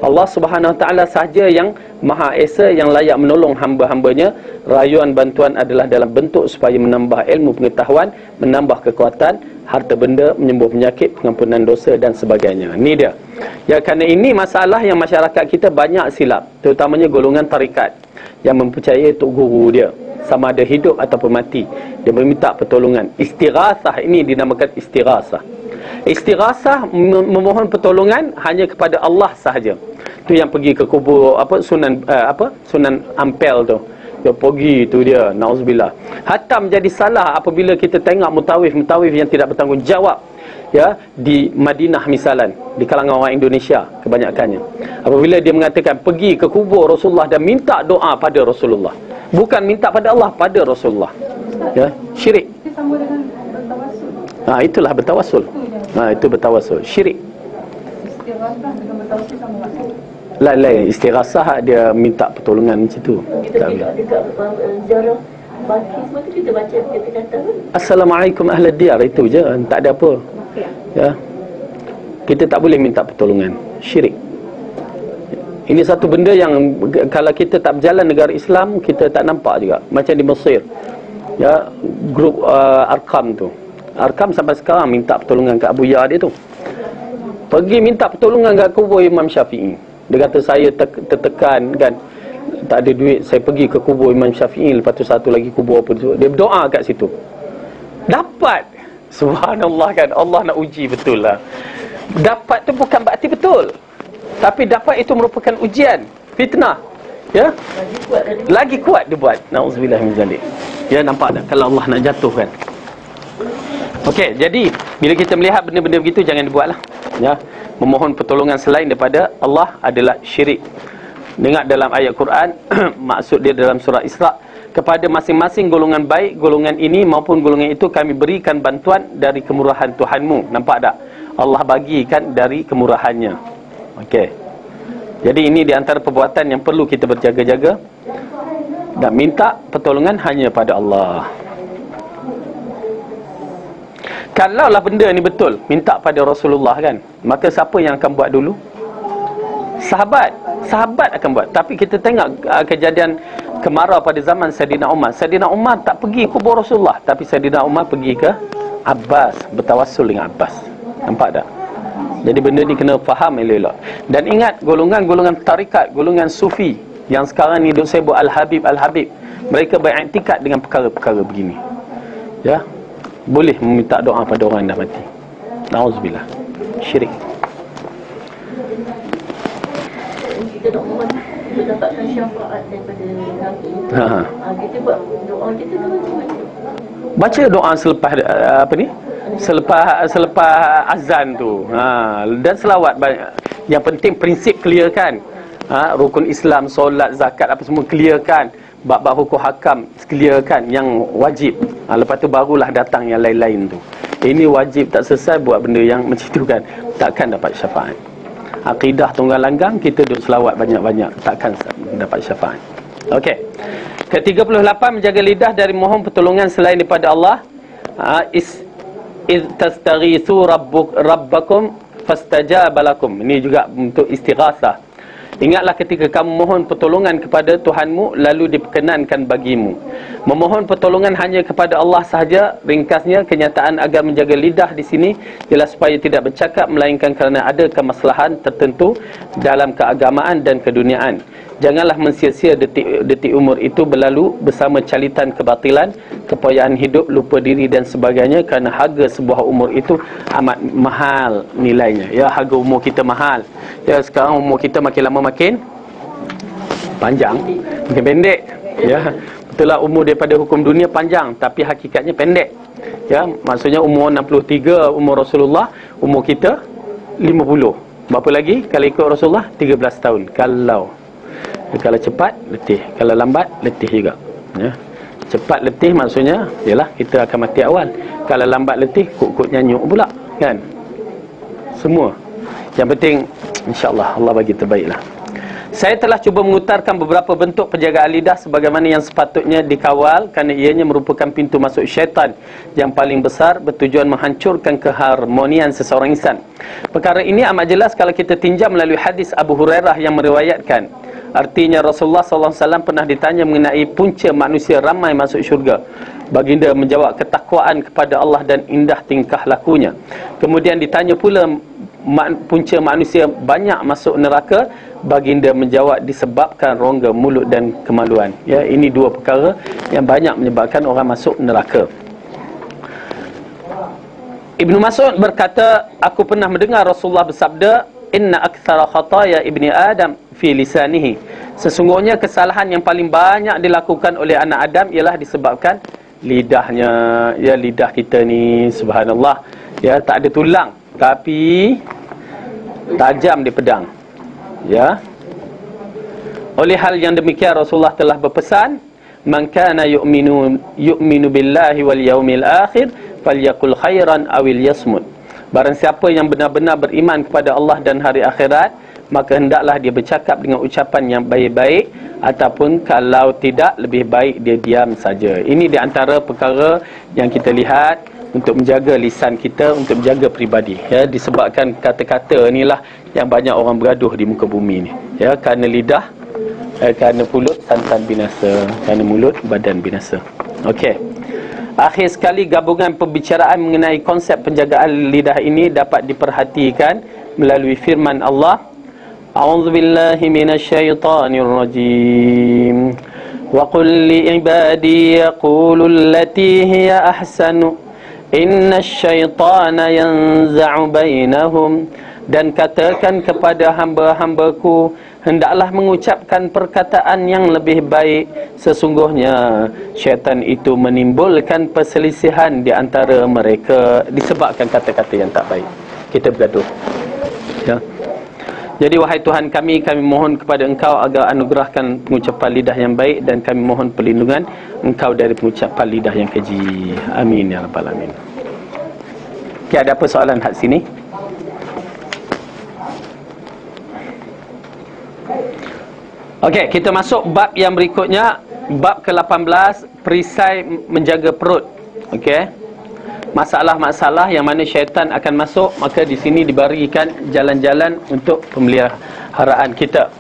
Allah Subhanahu Wa Taala sahaja yang Maha Esa, yang layak menolong hamba-hambanya. Rayuan bantuan adalah dalam bentuk supaya menambah ilmu pengetahuan, menambah kekuatan, harta benda, menyembuh penyakit, pengampunan dosa dan sebagainya. Ini dia. Ya, kerana ini masalah yang masyarakat kita banyak silap, terutamanya golongan tarikat yang mempercayai tok guru dia, sama ada hidup ataupun mati, dia meminta pertolongan. Istighasah ini dinamakan istighasah. Istighasah memohon pertolongan hanya kepada Allah sahaja. Tu yang pergi ke kubur Sunan Ampel tu. Dia pergi tu dia, nauzubillah. Hatta menjadi salah apabila kita tengok mutawif yang tidak bertanggungjawab, ya, di Madinah misalan, di kalangan orang Indonesia kebanyakannya. Apabila dia mengatakan pergi ke kubur Rasulullah dan minta doa pada Rasulullah, bukan minta pada Allah, pada Rasulullah. Ya, syirik. Sama dengan bertawassul. Itulah bertawassul. Itu bertawassul, syirik. Istighasah dengan bertawassul sama maksud. Lain, istighasah dia minta pertolongan macam tu. Kita dekat ziarah baki semua tu kita baca, kita kata Assalamualaikum ahlad diyar, itu je, tak ada apa. Ya. Kita tak boleh minta pertolongan, syirik. Ini satu benda yang kalau kita tak berjalan negara Islam, kita tak nampak juga. Macam di Mesir, ya, grup Arkam tu. Arkam sampai sekarang minta pertolongan ke Abu Ya dia tu. Pergi minta pertolongan ke kubur Imam Syafi'i. Dia kata saya tertekan kan, tak ada duit, saya pergi ke kubur Imam Syafi'i, lepas tu satu lagi kubur apa tu. Dia berdoa kat situ. Dapat. Subhanallah kan, Allah nak uji betul lah. Dapat tu bukan berarti betul, tapi dapat itu merupakan ujian, fitnah. Ya, lagi kuat dia buat. Nauzubillah min zalik. Ya, nampak tak kalau Allah nak jatuhkan. Okey, jadi bila kita melihat benda-benda begitu, jangan dibuatlah. Ya, memohon pertolongan selain daripada Allah adalah syirik. Dengar dalam ayat Quran, maksud dia dalam surah Isra, kepada masing-masing golongan baik, golongan ini maupun golongan itu kami berikan bantuan dari kemurahan Tuhanmu. Nampak tak? Allah bagikan dari kemurahannya. Okey. Jadi ini di antara perbuatan yang perlu kita berjaga-jaga dan minta pertolongan hanya pada Allah. Kalaulah benda ni betul, minta pada Rasulullah kan, maka siapa yang akan buat dulu? Sahabat akan buat. Tapi kita tengok kejadian kemarau pada zaman Sayyidina Umar. Sayyidina Umar tak pergi kubur Rasulullah, tapi Sayyidina Umar pergi ke Abbas, bertawassul dengan Abbas. Nampak tak? Jadi benda ni kena faham elok-elok. Dan ingat, golongan-golongan tarikat, golongan sufi yang sekarang ni duk sebut Al-Habib, mereka beriktikad dengan perkara-perkara begini. Ya, boleh meminta doa pada orang yang dah mati. Nauzubillah, syirik. kita nak mohon untuk dapatkan syafaat daripada Nabi. Kita buat doa kita macam mana? Baca doa selepas selepas azan tu. Dan selawat banyak. Yang penting prinsip clear kan. Rukun Islam, solat, zakat apa semua clear kan. Bab-bab hukum hakam clear kan, yang wajib. Lepas tu barulah datang yang lain-lain tu. Ini wajib tak selesai buat benda yang macam tu kan, takkan dapat syafaat. Akidah tunggal langgang, kita duduk selawat banyak-banyak, takkan dapat syafaat. Okey. Ke-38, menjaga lidah dari mohon pertolongan selain daripada Allah. Iz tastaghithu rabbakum fastajaba lakum. Ini juga untuk istighasah. Ingatlah ketika kamu mohon pertolongan kepada Tuhanmu, lalu diperkenankan bagimu. Memohon pertolongan hanya kepada Allah sahaja. Ringkasnya, kenyataan agar menjaga lidah di sini ialah supaya tidak bercakap melainkan kerana ada kemaslahan tertentu dalam keagamaan dan keduniaan. Janganlah mensia-sia detik umur itu berlalu bersama calitan kebatilan, kepoyaan hidup, lupa diri dan sebagainya, kerana harga sebuah umur itu amat mahal nilainya. Ya, harga umur kita mahal. Ya, sekarang umur kita makin lama makin panjang, makin pendek. Ya, betul lah, umur daripada hukum dunia panjang, tapi hakikatnya pendek. Ya, maksudnya umur 63 umur Rasulullah, umur kita 50. Berapa lagi kalau ikut Rasulullah? 13 tahun. Kalau cepat, letih. Kalau lambat, letih juga. Ya. Cepat letih maksudnya ialah kita akan mati awal. Kalau lambat letih, kut-kut nyanyuk pula, kan? Semua. Yang penting, insya-Allah Allah bagi terbaiklah. Saya telah cuba mengutarkan beberapa bentuk penjagaan lidah sebagaimana yang sepatutnya dikawal, kerana ianya merupakan pintu masuk syaitan yang paling besar, bertujuan menghancurkan keharmonian seseorang insan. Perkara ini amat jelas kalau kita tinjau melalui hadis Abu Hurairah yang meriwayatkan. Artinya Rasulullah SAW pernah ditanya mengenai punca manusia ramai masuk syurga. Baginda menjawab, ketakwaan kepada Allah dan indah tingkah lakunya. Kemudian ditanya pula punca manusia banyak masuk neraka. Baginda menjawab, disebabkan rongga mulut dan kemaluan. Ya, ini dua perkara yang banyak menyebabkan orang masuk neraka. Ibnu Mas'ud berkata, aku pernah mendengar Rasulullah bersabda, inna aktsara khataya ibni Adam fi lisanihi. Sesungguhnya kesalahan yang paling banyak dilakukan oleh anak Adam ialah disebabkan lidahnya. Ya, lidah kita ni subhanallah, ya, tak ada tulang tapi tajam di pedang. Ya. Oleh hal yang demikian Rasulullah telah berpesan, man kana yu'minu billahi wal yaumil akhir falyaqul khairan awil yasmut. Barang siapa yang benar-benar beriman kepada Allah dan hari akhirat, maka hendaklah dia bercakap dengan ucapan yang baik-baik, ataupun kalau tidak, lebih baik dia diam saja. Ini di antara perkara yang kita lihat untuk menjaga lisan kita, untuk menjaga peribadi. Ya, disebabkan kata-kata inilah yang banyak orang bergaduh di muka bumi ni. Ya, kerana lidah, kerana mulut santan binasa, kerana mulut badan binasa. Okey. Akhir sekali, gabungan pembicaraan mengenai konsep penjagaan lidah ini dapat diperhatikan melalui firman Allah, a'udzubillahi minasyaitonirrajim, wa qul li ibadi yaqulu allati hiya ahsanu innasyaitana yanza'u bainahum. Dan katakan kepada hamba-hambaku, hendaklah mengucapkan perkataan yang lebih baik. Sesungguhnya syaitan itu menimbulkan perselisihan di antara mereka disebabkan kata-kata yang tak baik. Kita bergaduh. Ya. Jadi wahai Tuhan kami mohon kepada Engkau agar anugerahkan pengucapan lidah yang baik, dan kami mohon perlindungan Engkau dari pengucapan lidah yang keji. Amin ya rabbal alamin. Okay, ada apa soalan hak sini? Okey, kita masuk bab yang berikutnya, bab ke-18, perisai menjaga perut. Okey. Masalah-masalah yang mana syaitan akan masuk, maka di sini diberikan jalan-jalan untuk pemeliharaan kita.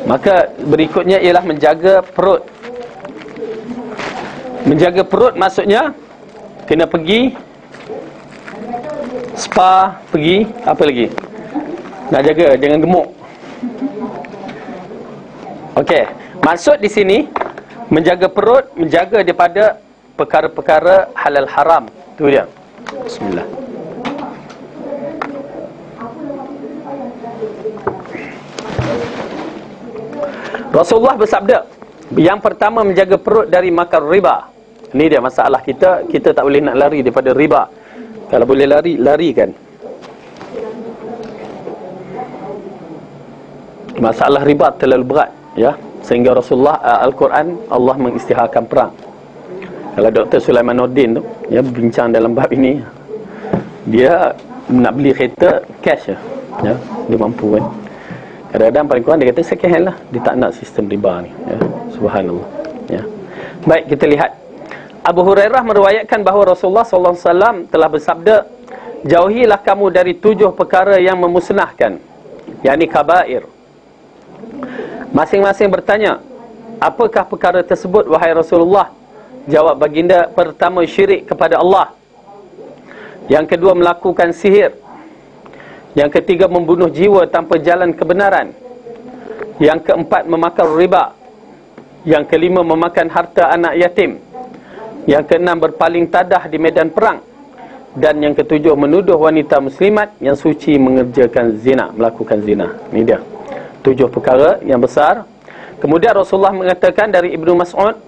Maka berikutnya ialah menjaga perut. Menjaga perut maksudnya kena pergi spa, pergi apa lagi? Nak jaga jangan gemuk. Okey, maksud di sini menjaga perut, menjaga daripada perkara-perkara halal haram. Tu dia. Bismillah. Rasulullah bersabda, yang pertama menjaga perut dari makan riba. Ini dia masalah kita, kita tak boleh nak lari daripada riba. Kalau boleh lari, larikan. Masalah riba terlalu berat, ya, sehingga Rasulullah Al-Quran Allah mengisytiharkan perang. Kalau Dr. Sulaiman Nordin tu, ya, bincang dalam bab ini, dia nak beli kereta cash, ya, dia mampu kan. Kadang-kadang paling kurang dia kata second hand lah, dia tak nak sistem riba ni, ya. Subhanallah, ya. Baik, kita lihat. Abu Hurairah meriwayatkan bahawa Rasulullah SAW telah bersabda, jauhilah kamu dari 7 perkara yang memusnahkan, yakni kabair. Masing-masing bertanya, apakah perkara tersebut wahai Rasulullah? Jawab baginda, pertama syirik kepada Allah, yang kedua melakukan sihir, yang ketiga membunuh jiwa tanpa jalan kebenaran, yang keempat memakan riba, yang kelima memakan harta anak yatim, yang keenam berpaling tadah di medan perang, dan yang ketujuh menuduh wanita muslimat yang suci mengerjakan zina, melakukan zina. Ini dia 7 perkara yang besar. Kemudian Rasulullah mengatakan, dari Ibnu Mas'ud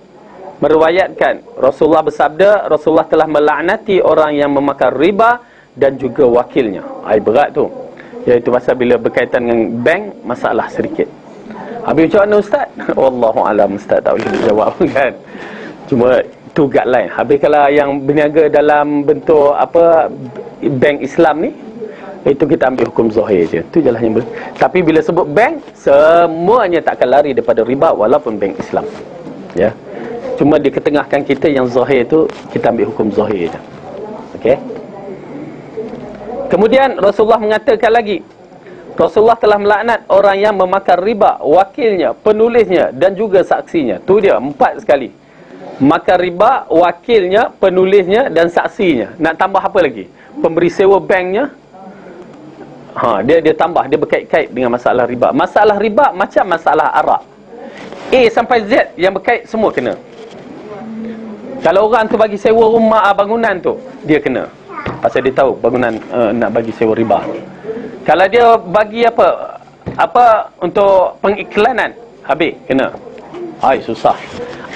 meriwayatkan, Rasulullah bersabda, Rasulullah telah melaknati orang yang memakan riba dan juga wakilnya. Berat tu, iaitu pasal bila berkaitan dengan bank, masalah sedikit. Habis macam mana ustaz? Wallahu alam, ustaz tak boleh jawab kan. Cuma tu guideline. Habis kalau yang berniaga dalam bentuk apa, bank Islam ni, itu kita ambil hukum zahir je. Tu jelah yang tapi bila sebut bank, semuanya takkan lari daripada riba walaupun bank Islam. Ya. Cuma diketengahkan kita yang zahir tu, kita ambil hukum zahir je. Okey. Kemudian Rasulullah mengatakan lagi, Rasulullah telah melaknat orang yang memakan riba, wakilnya, penulisnya dan juga saksinya. Tu dia 4 sekali. Makan riba, wakilnya, penulisnya dan saksinya. Nak tambah apa lagi? Pemberi sewa banknya. Dia tambah, dia berkait-kait dengan masalah riba. Masalah riba macam masalah arak. A sampai Z yang berkait semua kena. Kalau orang tu bagi sewa rumah, bangunan tu, dia kena. Pasal dia tahu bangunan nak bagi sewa riba. Kalau dia bagi apa untuk pengiklanan, habis kena. Susah.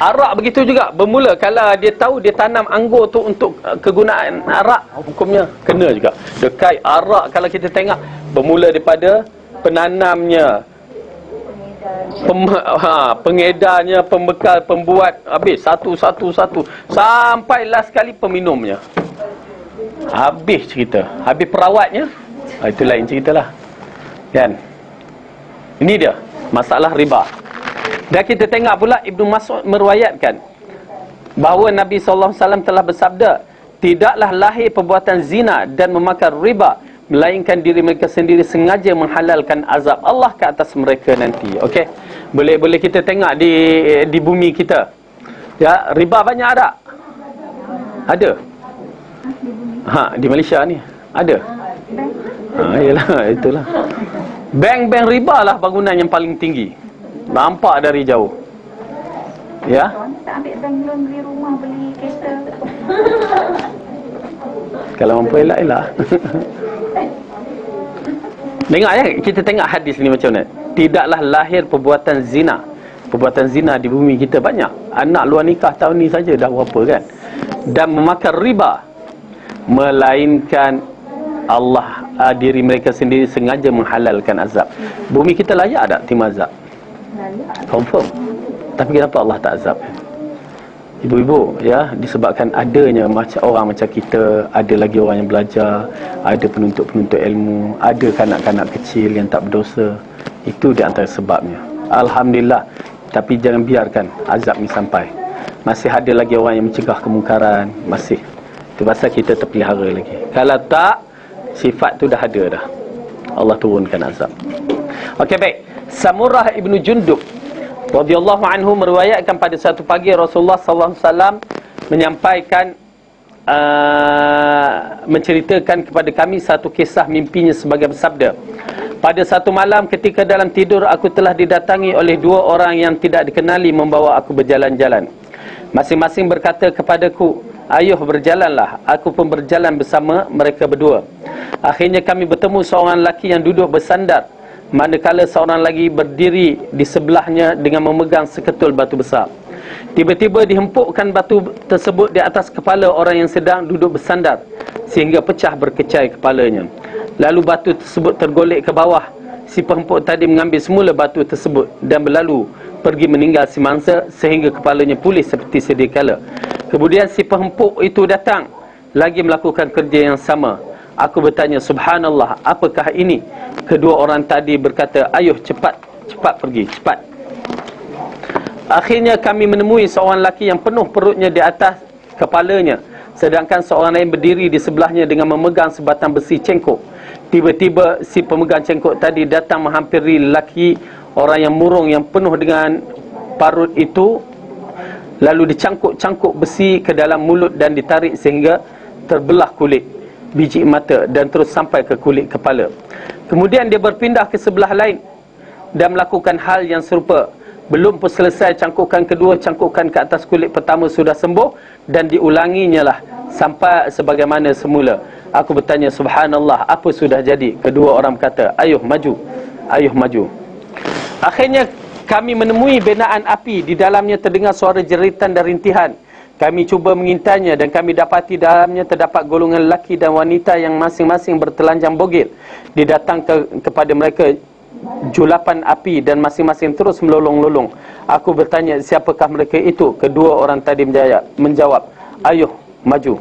Arak begitu juga. Bermula kalau dia tahu dia tanam anggur tu untuk kegunaan arak, hukumnya kena juga. Dekat arak kalau kita tengok, bermula daripada penanamnya, pengedarnya, pembekal, pembuat, habis satu sampai last kali peminumnya. Habis cerita. Habis perawatnya, itu lain ceritalah. Kan? Ini dia masalah riba. Dan kita tengok pula Ibnu Mas'ud meriwayatkan bahawa Nabi SAW telah bersabda, tidaklah lahir perbuatan zina dan memakan riba, melainkan diri mereka sendiri sengaja menghalalkan azab Allah ke atas mereka nanti. Okey. Boleh kita tengok di bumi kita. Ya, riba banyak ada? Ada. Di Malaysia ni ada. Yalah, itulah. Bank-bank riba lah bangunan yang paling tinggi. Nampak dari jauh. Ya. Tak ambil bank loan beli rumah, beli kereta. Kalau mampu elak-elak. Tengok ya, kita tengok hadis ni macam mana. Tidaklah lahir perbuatan zina. Perbuatan zina di bumi kita banyak. Anak luar nikah tahun ni saja dah berapa kan. Dan memakan riba, melainkan Allah diri mereka sendiri sengaja menghalalkan azab. Bumi kita layak tak terima azab? Confirm. Tapi kenapa Allah tak azab? Ibu-ibu, ya, disebabkan adanya macam orang macam kita, ada lagi orang yang belajar, ada penuntut-penuntut ilmu, ada kanak-kanak kecil yang tak berdosa. Itu di antara sebabnya. Alhamdulillah. Tapi jangan biarkan azab ni sampai. Masih ada lagi orang yang mencegah kemungkaran, masih. Itu pasal kita terpelihara lagi. Kalau tak, sifat tu dah ada dah. Allah turunkan azab. Okey, baik. Samurah ibnu Jundub radhiyallahu anhu meriwayatkan pada satu pagi Rasulullah sallallahu alaihi wasallam menyampaikan menceritakan kepada kami satu kisah mimpinya sebagai bersabda, pada satu malam ketika dalam tidur aku telah didatangi oleh 2 orang yang tidak dikenali membawa aku berjalan-jalan. Masing-masing berkata kepadaku, ayuh berjalanlah. Aku pun berjalan bersama mereka berdua. Akhirnya kami bertemu seorang lelaki yang duduk bersandar, manakala seorang lagi berdiri di sebelahnya dengan memegang seketul batu besar. Tiba-tiba dihempukkan batu tersebut di atas kepala orang yang sedang duduk bersandar sehingga pecah berkecai kepalanya. Lalu batu tersebut tergolek ke bawah. Si penghempuk tadi mengambil semula batu tersebut dan berlalu pergi meninggal si mangsa sehingga kepalanya pulih seperti sedia kala. Kemudian si penghempuk itu datang lagi melakukan kerja yang sama. Aku bertanya, subhanallah, apakah ini? Kedua orang tadi berkata, ayuh cepat pergi, cepat. Akhirnya kami menemui seorang lelaki yang penuh perutnya di atas kepalanya, sedangkan seorang lain berdiri di sebelahnya dengan memegang sebatang besi cengkok. Tiba-tiba si pemegang cengkok tadi datang menghampiri lelaki orang yang murung yang penuh dengan parut itu lalu dicangkuk-cangkuk besi ke dalam mulut dan ditarik sehingga terbelah kulit biji mata dan terus sampai ke kulit kepala. Kemudian dia berpindah ke sebelah lain dan melakukan hal yang serupa. Belum pun selesai cangkukan kedua, cangkukan ke atas kulit pertama sudah sembuh dan diulanginya lah sampai sebagaimana semula. Aku bertanya, subhanallah, apa sudah jadi? Kedua orang berkata, ayuh maju, ayuh maju. Akhirnya kami menemui binaan api. Di dalamnya terdengar suara jeritan dan rintihan. Kami cuba mengintainya dan kami dapati dalamnya terdapat golongan lelaki dan wanita yang masing-masing bertelanjang bogil. Didatang kepada mereka julapan api dan masing-masing terus melolong-lolong. Aku bertanya, siapakah mereka itu? Kedua orang tadi menjawab, ayuh maju.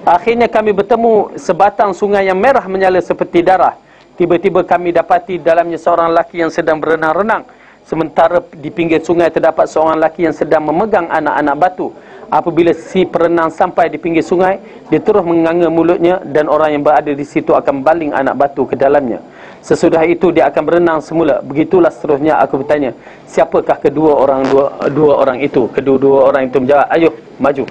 Akhirnya kami bertemu sebatang sungai yang merah menyala seperti darah. Tiba-tiba kami dapati dalamnya seorang lelaki yang sedang berenang-renang. Sementara di pinggir sungai terdapat seorang lelaki yang sedang memegang anak-anak batu. Apabila si perenang sampai di pinggir sungai, dia terus menganga mulutnya dan orang yang berada di situ akan baling anak batu ke dalamnya. Sesudah itu dia akan berenang semula. Begitulah seterusnya. Aku bertanya, siapakah kedua orang itu? Kedua-dua orang itu menjawab, ayuh maju.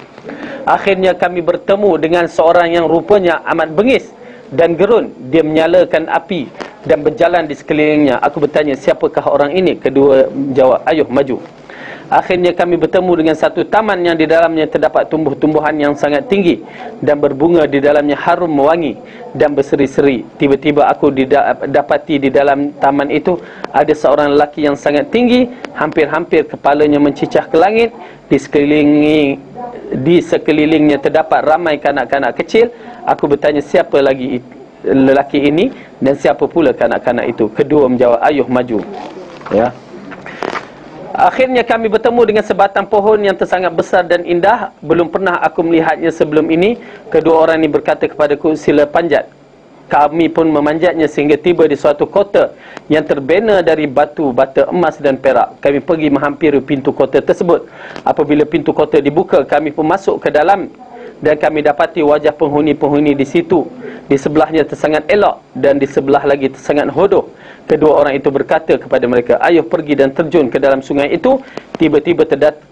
Akhirnya kami bertemu dengan seorang yang rupanya amat bengis dan gerun. Dia menyalakan api dan berjalan di sekelilingnya. Aku bertanya, siapakah orang ini? Kedua jawab, ayuh maju. Akhirnya kami bertemu dengan satu taman yang di dalamnya terdapat tumbuh-tumbuhan yang sangat tinggi dan berbunga di dalamnya harum mewangi dan berseri-seri. Tiba-tiba aku dapati di dalam taman itu ada seorang lelaki yang sangat tinggi, hampir-hampir kepalanya mencicah ke langit. Di sekelilingnya terdapat ramai kanak-kanak kecil. Aku bertanya, siapa lagi lelaki ini dan siapa pula kanak-kanak itu? Kedua menjawab, ayuh maju. Ya. Akhirnya kami bertemu dengan sebatang pohon yang tersangat besar dan indah. Belum pernah aku melihatnya sebelum ini. Kedua orang ini berkata kepadaku, sila panjat. Kami pun memanjatnya sehingga tiba di suatu kota yang terbina dari batu, bata emas dan perak. Kami pergi menghampiri pintu kota tersebut. Apabila pintu kota dibuka, kami pun masuk ke dalam dan kami dapati wajah penghuni-penghuni di situ. Di sebelahnya tersangat elok dan di sebelah lagi tersangat hodoh. Kedua orang itu berkata kepada mereka, ayuh pergi dan terjun ke dalam sungai itu. Tiba-tiba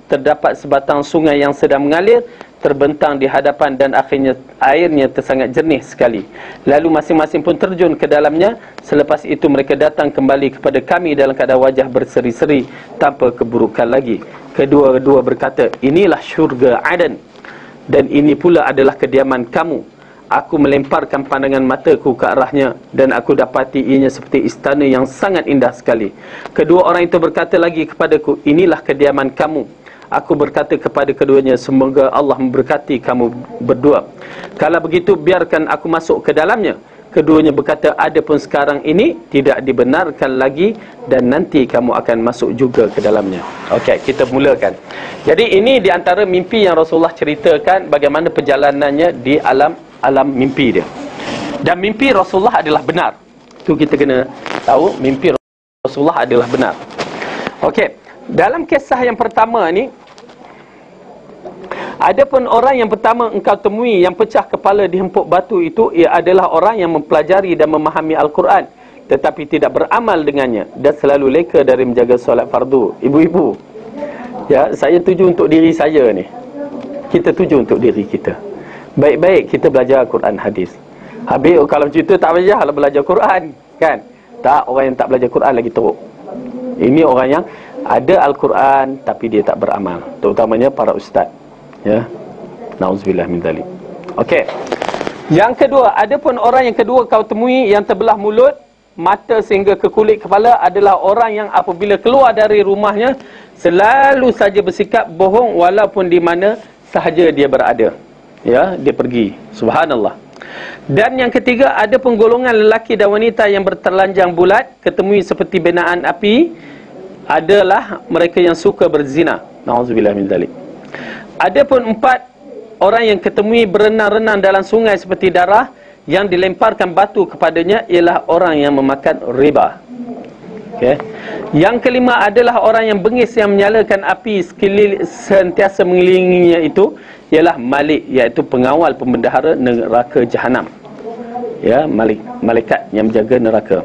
terdapat sebatang sungai yang sedang mengalir, terbentang di hadapan dan akhirnya airnya tersangat jernih sekali. Lalu masing-masing pun terjun ke dalamnya. Selepas itu mereka datang kembali kepada kami dalam keadaan wajah berseri-seri tanpa keburukan lagi. Kedua-dua berkata, inilah syurga Aden dan ini pula adalah kediaman kamu. Aku melemparkan pandangan mataku ke arahnya dan aku dapati ianya seperti istana yang sangat indah sekali. Kedua orang itu berkata lagi kepadaku, inilah kediaman kamu. Aku berkata kepada keduanya, semoga Allah memberkati kamu berdua. Kalau begitu biarkan aku masuk ke dalamnya. Keduanya berkata, adapun sekarang ini tidak dibenarkan lagi dan nanti kamu akan masuk juga ke dalamnya. Okey, kita mulakan. Jadi ini di antara mimpi yang Rasulullah ceritakan bagaimana perjalanannya di alam mimpi dia. Dan mimpi Rasulullah adalah benar. Itu kita kena tahu, mimpi Rasulullah adalah benar. Okey, dalam kisah yang pertama ni, adapun orang yang pertama engkau temui yang pecah kepala dihempuk batu itu, ia adalah orang yang mempelajari dan memahami Al-Quran tetapi tidak beramal dengannya dan selalu leka dari menjaga solat fardu. Ibu-ibu, ya, saya tuju untuk diri saya ni. Kita tuju untuk diri kita. Baik-baik kita belajar Quran hadis. Habis kalau macam itu tak payah lah belajar Quran, kan? Tak, orang yang tak belajar Quran lagi teruk. Ini orang yang ada Al-Quran tapi dia tak beramal, terutamanya para ustaz. Ya. Nauzubillah min dzalik. Okey. Yang kedua, adapun orang yang kedua kau temui yang terbelah mulut, mata sehingga ke kulit kepala adalah orang yang apabila keluar dari rumahnya selalu saja bersikap bohong walaupun di mana sahaja dia berada. Ya, dia pergi. Subhanallah. Dan yang ketiga, ada penggolongan lelaki dan wanita yang bertelanjang bulat, ketemui seperti binaan api, adalah mereka yang suka berzina. Nauzubillah min dzalik. Adapun 4 orang yang ketemui berenang-renang dalam sungai seperti darah, yang dilemparkan batu kepadanya ialah orang yang memakan riba. Okay. Yang kelima adalah orang yang bengis yang menyalakan api sentiasa mengelilinginya itu ialah Malik, iaitu pengawal pembendahara neraka Jahanam. Ya, malaikat yang menjaga neraka.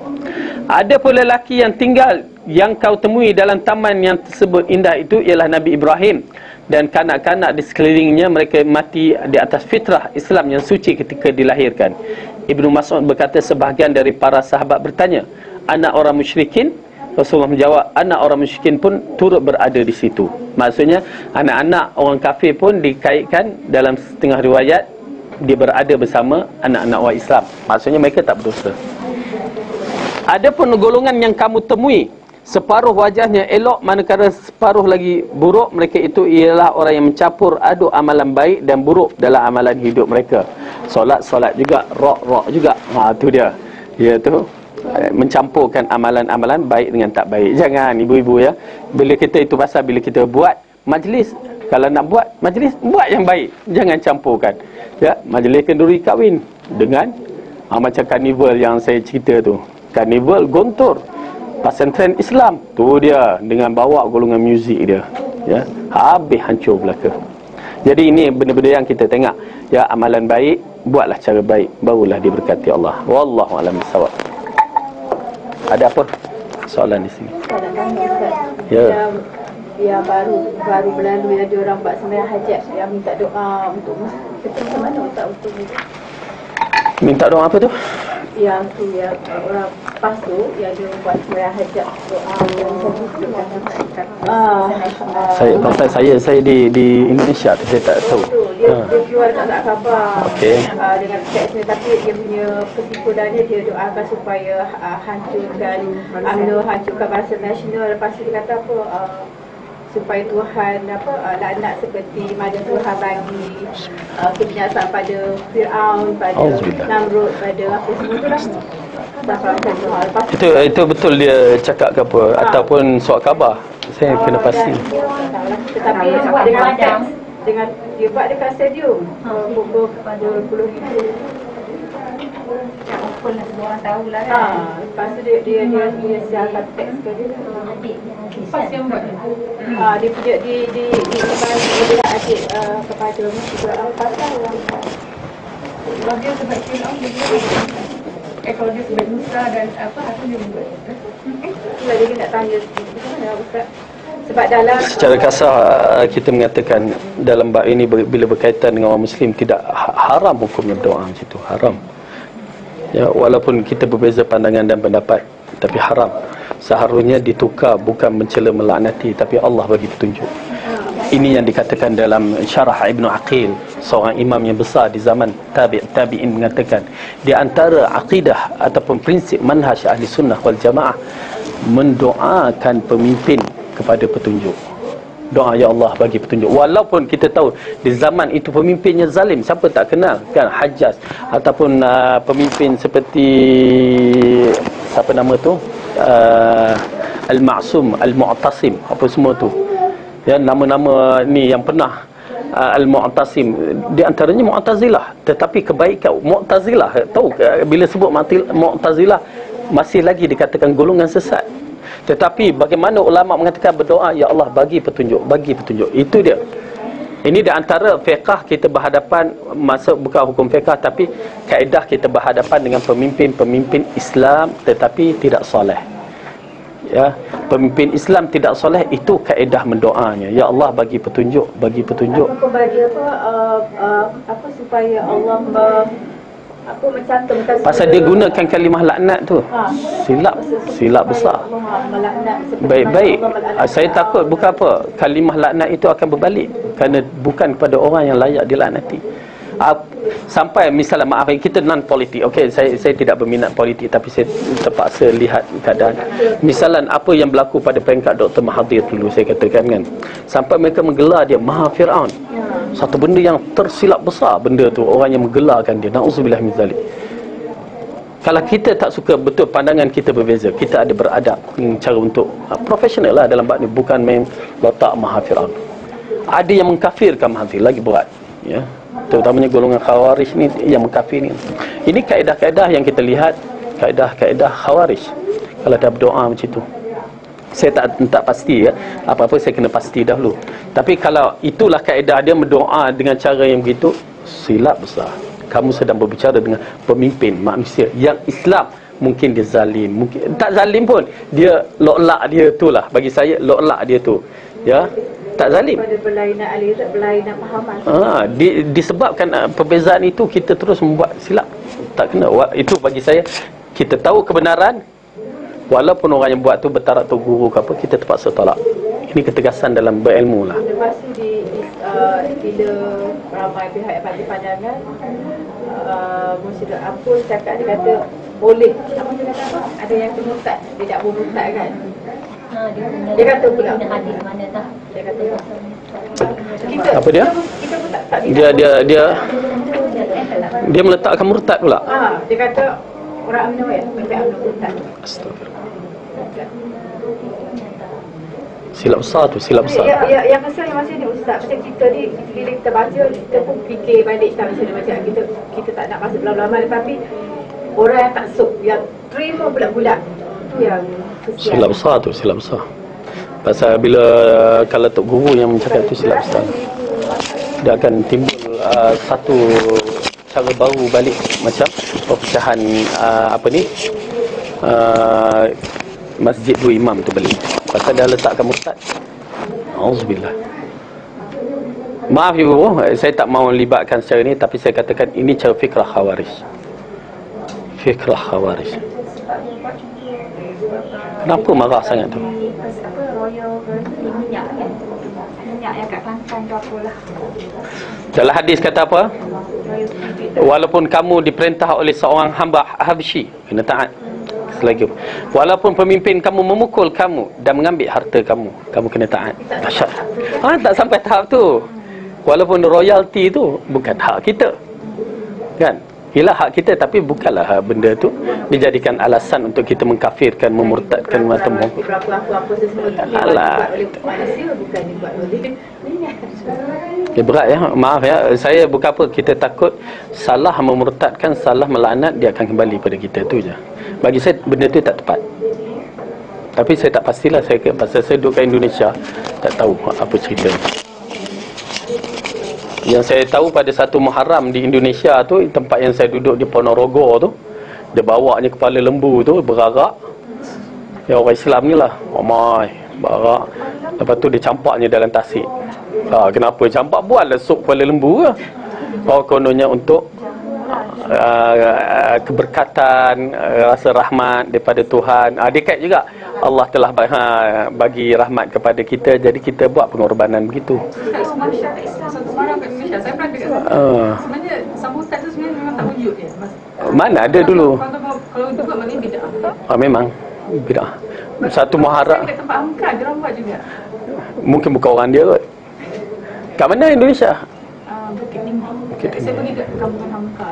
Ada pun lelaki yang tinggal yang kau temui dalam taman yang tersebut indah itu ialah Nabi Ibrahim dan kanak-kanak di sekelilingnya, mereka mati di atas fitrah Islam yang suci ketika dilahirkan. Ibnu Mas'ud berkata, sebahagian dari para sahabat bertanya, anak orang musyrikin? Rasulullah menjawab, anak orang musyrikin pun turut berada di situ. Maksudnya anak-anak orang kafir pun dikaitkan dalam setengah riwayat dia berada bersama anak-anak orang Islam. Maksudnya mereka tak berdosa. Adapun golongan yang kamu temui, separuh wajahnya elok manakala separuh lagi buruk, mereka itu ialah orang yang mencampur aduk amalan baik dan buruk dalam amalan hidup mereka. Solat juga, rok juga. Tu dia. Iaitu mencampurkan amalan-amalan baik dengan tak baik. Jangan ibu-ibu ya. Bila kita itu pasal bila kita buat majlis, kalau nak buat majlis, buat yang baik. Jangan campurkan. Ya, majlis kenduri kahwin dengan macam karnival yang saya cerita tu. Karnival Gontor, pesantren Islam tu dia dengan bawa golongan muzik dia, ya, habis hancur belaka. Jadi ini benda-benda yang kita tengok, ya, amalan baik, buatlah cara baik, barulah diberkati Allah. Wallahu a'lam bissawab. Ada apa soalan di sini? Ya. Yang baru berlalu ada orang buat sembahyang hajat yang minta doa untuk kita macam mana Ustaz untuk minta doa apa tu? Yang tu yang orang pasu yang dia buat sembahyang hajat doa yang saya di Indonesia tu saya tak tahu. Dia keluar kat khabar. Okey. Dengan teks ni, tapi dia punya kesimpulannya dia doakan supaya hancurkan UMNO, hancurkan bangsa nasional. Lepas tu dia kata apa, supaya Tuhan laknat seperti mana Tuhan bagi kebinasaan pada Fir'aun, pada Namrud, pada apa semua tu lah. Itu betul dia cakap ke apa ataupun surat khabar? Saya kena pasti. Tetapi dengan teks, dengan dia buat dekat stadium pukul 20 ribu. Open lah, semua orang tahu lah kan. Lepas tu dia siarkan teks ke dia. Pas yang buat Dia punya dia adik kepada musibah Al-Fatah yang dia sebab Fir'aun dia kalau dia sebab Musa dan apa dia buat. itulah dia nak tanya macam mana Ustaz? Sebab dalam Secara kasar kita mengatakan dalam bab ini bila berkaitan dengan orang Muslim tidak haram hukumnya doa macam itu, haram. Ya, walaupun kita berbeza pandangan dan pendapat, tapi haram. Seharusnya ditukar, bukan mencela melaknati, tapi Allah bagi petunjuk. Ini yang dikatakan dalam Syarah Ibnu Aqil, seorang imam yang besar di zaman tabi'in mengatakan, di antara akidah ataupun prinsip manhaj ahli sunnah wal jamaah mendoakan pemimpin kepada petunjuk. Doa, ya Allah bagi petunjuk. Walaupun kita tahu di zaman itu pemimpinnya zalim, siapa tak kenal kan, Hajjaj ataupun pemimpin seperti siapa nama tu, Al-Ma'sum, Al-Mu'tasim, apa semua tu. Ya, nama-nama ni yang pernah Al-Mu'tasim, di antaranya Mu'tazilah, tetapi kebaikan Mu'tazilah, tahu bila sebut Mu'tazilah masih lagi dikatakan golongan sesat. Tetapi bagaimana ulama mengatakan berdoa, ya Allah bagi petunjuk, bagi petunjuk. Itu dia. Ini di antara fiqah kita berhadapan, masuk bukan hukum fiqah, tapi kaedah kita berhadapan dengan pemimpin-pemimpin Islam tetapi tidak soleh. Ya, pemimpin Islam tidak soleh, itu kaedah mendoanya. Ya Allah bagi petunjuk, bagi petunjuk. apa bagi apa supaya Allah mencantumkan Pasal dia gunakan kalimah laknat tu. Silap besar. Baik-baik. Saya takut bukan apa, kalimah laknat itu akan berbalik kerana bukan kepada orang yang layak dilaknati. Sampai misalnya, maaf kita non politik, okey, saya tidak berminat politik, tapi saya terpaksa lihat keadaan. Misalnya apa yang berlaku pada peringkat Dr. Mahathir dulu, saya katakan kan, sampai mereka menggelar dia Maha Fir'aun. Satu benda yang tersilap besar, benda tu orang yang menggelarkan dia. Na'udzubillah min zalik. Kalau kita tak suka, betul pandangan kita berbeza, kita ada beradab cara untuk profesional lah dalam bab ni, bukan main letak Maha Fir'aun. Ada yang mengkafirkan Mahathir, lagi berat, ya, terutamanya golongan Khawarij ni yang mengkafir ni. Ini kaedah-kaedah yang kita lihat, kaedah-kaedah Khawarij kalau dah berdoa macam tu. Saya tak pasti ya, apa-apa saya kena pasti dahulu. Tapi kalau itulah kaedah dia berdoa dengan cara yang begitu, silap besar. Kamu sedang berbicara dengan pemimpin manusia yang Islam mungkin dia zalim, mungkin tak zalim pun, dia lo'lak dia tu lah, bagi saya lo'lak dia tu, ya, tak zalim. Pada berlainan aliran, berlainan pahaman. Disebabkan perbezaan itu kita terus membuat silap. Tak kena. Itu bagi saya, kita tahu kebenaran, walaupun orang yang buat tu bertarak tu guru ke apa, kita terpaksa tolak. Ini ketegasan dalam berilmu lah. Lepas tu bila ramai pihak yang bagi pandangan, Mursyid Ampul cakap, dia kata boleh. Apa dia kata apa? Ada yang murtad, dia tak boleh murtad kan? Dia kata pula hadis mana tak? Dia kata apa dia? Kita pun tak dia meletakkan murtad pula. Dia kata orang UMNO ya, pihak UMNO murtad. Astagfirullah. Silap besar tu, silap besar. Yang kesan yang macam ni Ustaz, macam kita ni bila kita baca, kita pun fikir balik kan, macam kita tak nak masuk lama-lama, tapi orang yang taksub, yang terima bulat-bulat, tu yang kesian. Silap besar tu, silap besar. Pasal bila kalau tok guru yang mencakap tu silap besar, dia akan timbul satu cara baru balik, macam perpecahan masjid dua imam tu balik. Pasal dah letakkan murtad. Auzubillah. Maaf ibu, saya tak mahu libatkan secara ni, tapi saya katakan ini cara fikrah Khawarij. Fikrah Khawarij. Kenapa marah sangat tu? Minyak yang kat Kelantan tu apalah. Dalam hadis kata apa? Walaupun kamu diperintah oleh seorang hamba Habsyi, kena taat. Selagi walaupun pemimpin kamu memukul kamu dan mengambil harta kamu, kamu kena taat. Dahsyat. Tak sampai tahap tu. Walaupun royalty tu bukan hak kita, kan? Ialah hak kita, tapi bukanlah benda tu dijadikan alasan untuk kita mengkafirkan, memurtadkan mata muka. Apa sesemua dibuat oleh manusia, bukan dibuat oleh berat ya, maaf ya, saya bukan apa, kita takut salah memurtadkan, salah melaknat, dia akan kembali pada kita tu je. Bagi saya benda tu tak tepat. Tapi saya tak pastilah, pasal saya duduk kat Indonesia, tak tahu apa cerita. Yang saya tahu pada satu Muharram di Indonesia tu, tempat yang saya duduk di Ponorogo tu, dia bawanya kepala lembu tu berarak. Ya, orang Islam ni lah, ramai barak. Lepas tu dia campaknya dalam tasik. Kenapa campak? Buatlah sup kepala lembu ke? Kononnya untuk keberkatan, rasa rahmat daripada Tuhan. Dia kait juga Allah telah bagi rahmat kepada kita, jadi kita buat pengorbanan begitu. Saya pernah dekat sebenarnya sambutan tu sebenarnya memang tak wujud ya, Mas. Mana ada dulu. Kalau itu buat maknanya bid'ah. Memang bid'ah. Satu Muharram. Dekat tempat Hamka dia orang buat juga. Mungkin bukan orang dia kot. Kat mana Indonesia? Bukit Tinggi. Saya pergi dekat kampung Hamka.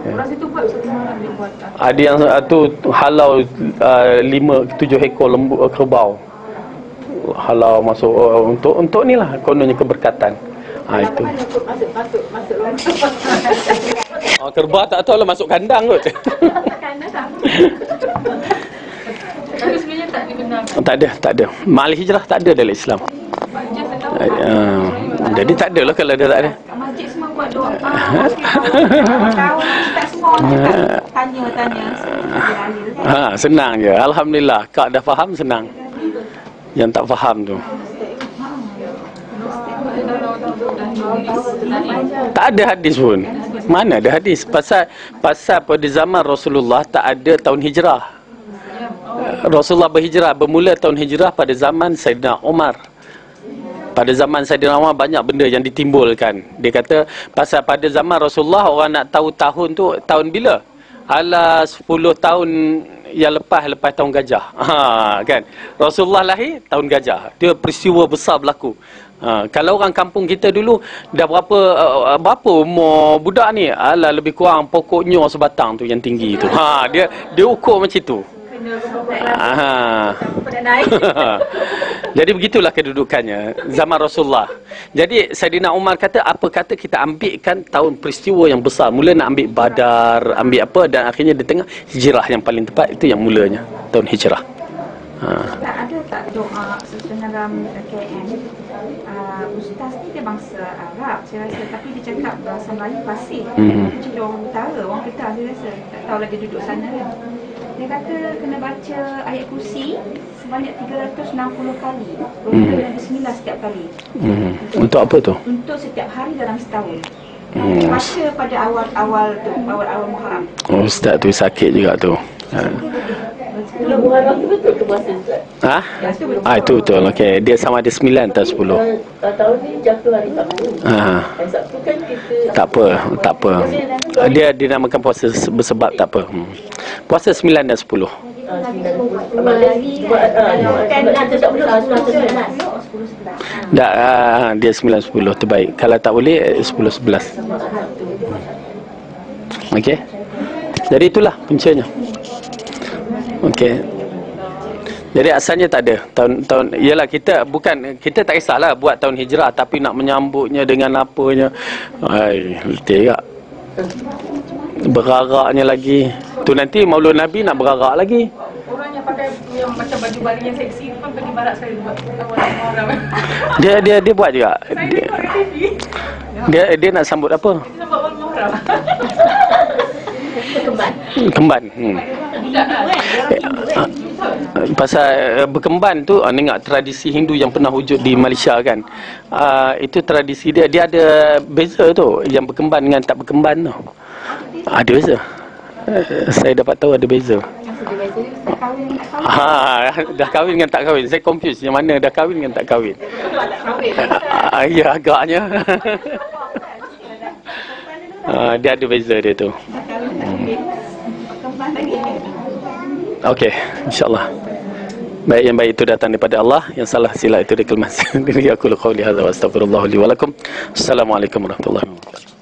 Orang situ buat satu Muharram dia buat. Ada yang tu halau 5-7 ekor lembu kerbau. Halau masuk untuk ni lah, kononnya keberkatan. Itu. Masuk lomba. Kerbau tak tahu lah masuk kandang kot. Tapi sebenarnya tak dibenarkan. Tak ada. Ma'al hijrah tak ada dalam Islam. Jadi tak ada lah kalau dia tak ada. Kat masjid semua buat doa. Tahu tak semua orang tanya. Senang je. Alhamdulillah. Kak dah faham, senang. Yang tak faham tu, tak ada hadis pun. Mana ada hadis? Pasal pada zaman Rasulullah tak ada tahun hijrah. Rasulullah bermula tahun hijrah pada zaman Saidina Umar. Pada zaman Saidina Umar banyak benda yang ditimbulkan. Dia kata pasal pada zaman Rasulullah orang nak tahu tahun tu tahun bila? Alah 10 tahun yang lepas tahun gajah. Kan? Rasulullah lahir tahun gajah. Dia peristiwa besar berlaku. Kalau orang kampung kita dulu dah berapa umur budak ni? Alah lebih kurang pokoknya sebatang tu yang tinggi tu. Dia ukur macam tu. Jadi begitulah kedudukannya zaman Rasulullah. Jadi Saidina Umar kata, apa kata kita ambilkan tahun peristiwa yang besar. Mula nak ambil Badar, ambil apa, dan akhirnya di tengah hijrah yang paling tepat. Itu yang mulanya tahun hijrah. Ada tak doa sesuatu dalam KM? Ustaz ni dia bangsa Arab saya rasa, tapi dia cakap bahasa Melayu fasih. Macam dia orang utara, orang kita saya rasa tak tahu lagi duduk sana kan. Dia kata kena baca ayat kursi sebanyak 360 kali. Rukun ada 9 setiap kali. Untuk apa tu? Untuk setiap hari dalam setahun. Baca pada awal Muharram. Oh, Ustaz tu sakit juga tu. Bulan Muharram tu betul ke puasa Ustaz? Itu betul. Okey, dia sama ada 9 atau 10. Tahun ni jatuh hari Sabtu. Hari Sabtu kan kita Tak apa. Dia dinamakan puasa bersebab, tak apa. Puasa 9 dan 10. Dia 9-10 terbaik. Kalau tak boleh 10-11. Okey. Jadi itulah puncanya. Okey. Jadi asalnya tak ada. Tahun ialah kita tak kisahlah buat tahun hijrah, tapi nak menyambutnya dengan apanya. Letih tak. Beraraknya lagi. Tu nanti Maulud Nabi nak berarak lagi. Orang yang pakai yang macam baju baru yang seksi tu kan pergi barat sekali buat awal Muharram. Dia buat juga. Dia nak sambut apa? Dia buat awal Muharram. Kemban. Pasal berkemban tu, ingat tradisi Hindu yang pernah wujud di Malaysia kan. Itu tradisi dia ada beza tu, yang berkemban dengan tak berkemban tu. Ada beza. Saya dapat tahu ada beza. Dah kahwin dengan tak kahwin. Saya confuse yang mana dah kahwin dengan tak kahwin. Ya, agaknya. Dia ada beza dia tu. Okey, insya-Allah. Baik, yang baik itu datang daripada Allah, yang salah silap itu dikemas. Aku qauli hadza wa astaghfirullah li wa lakum. Assalamualaikum warahmatullahi wabarakatuh.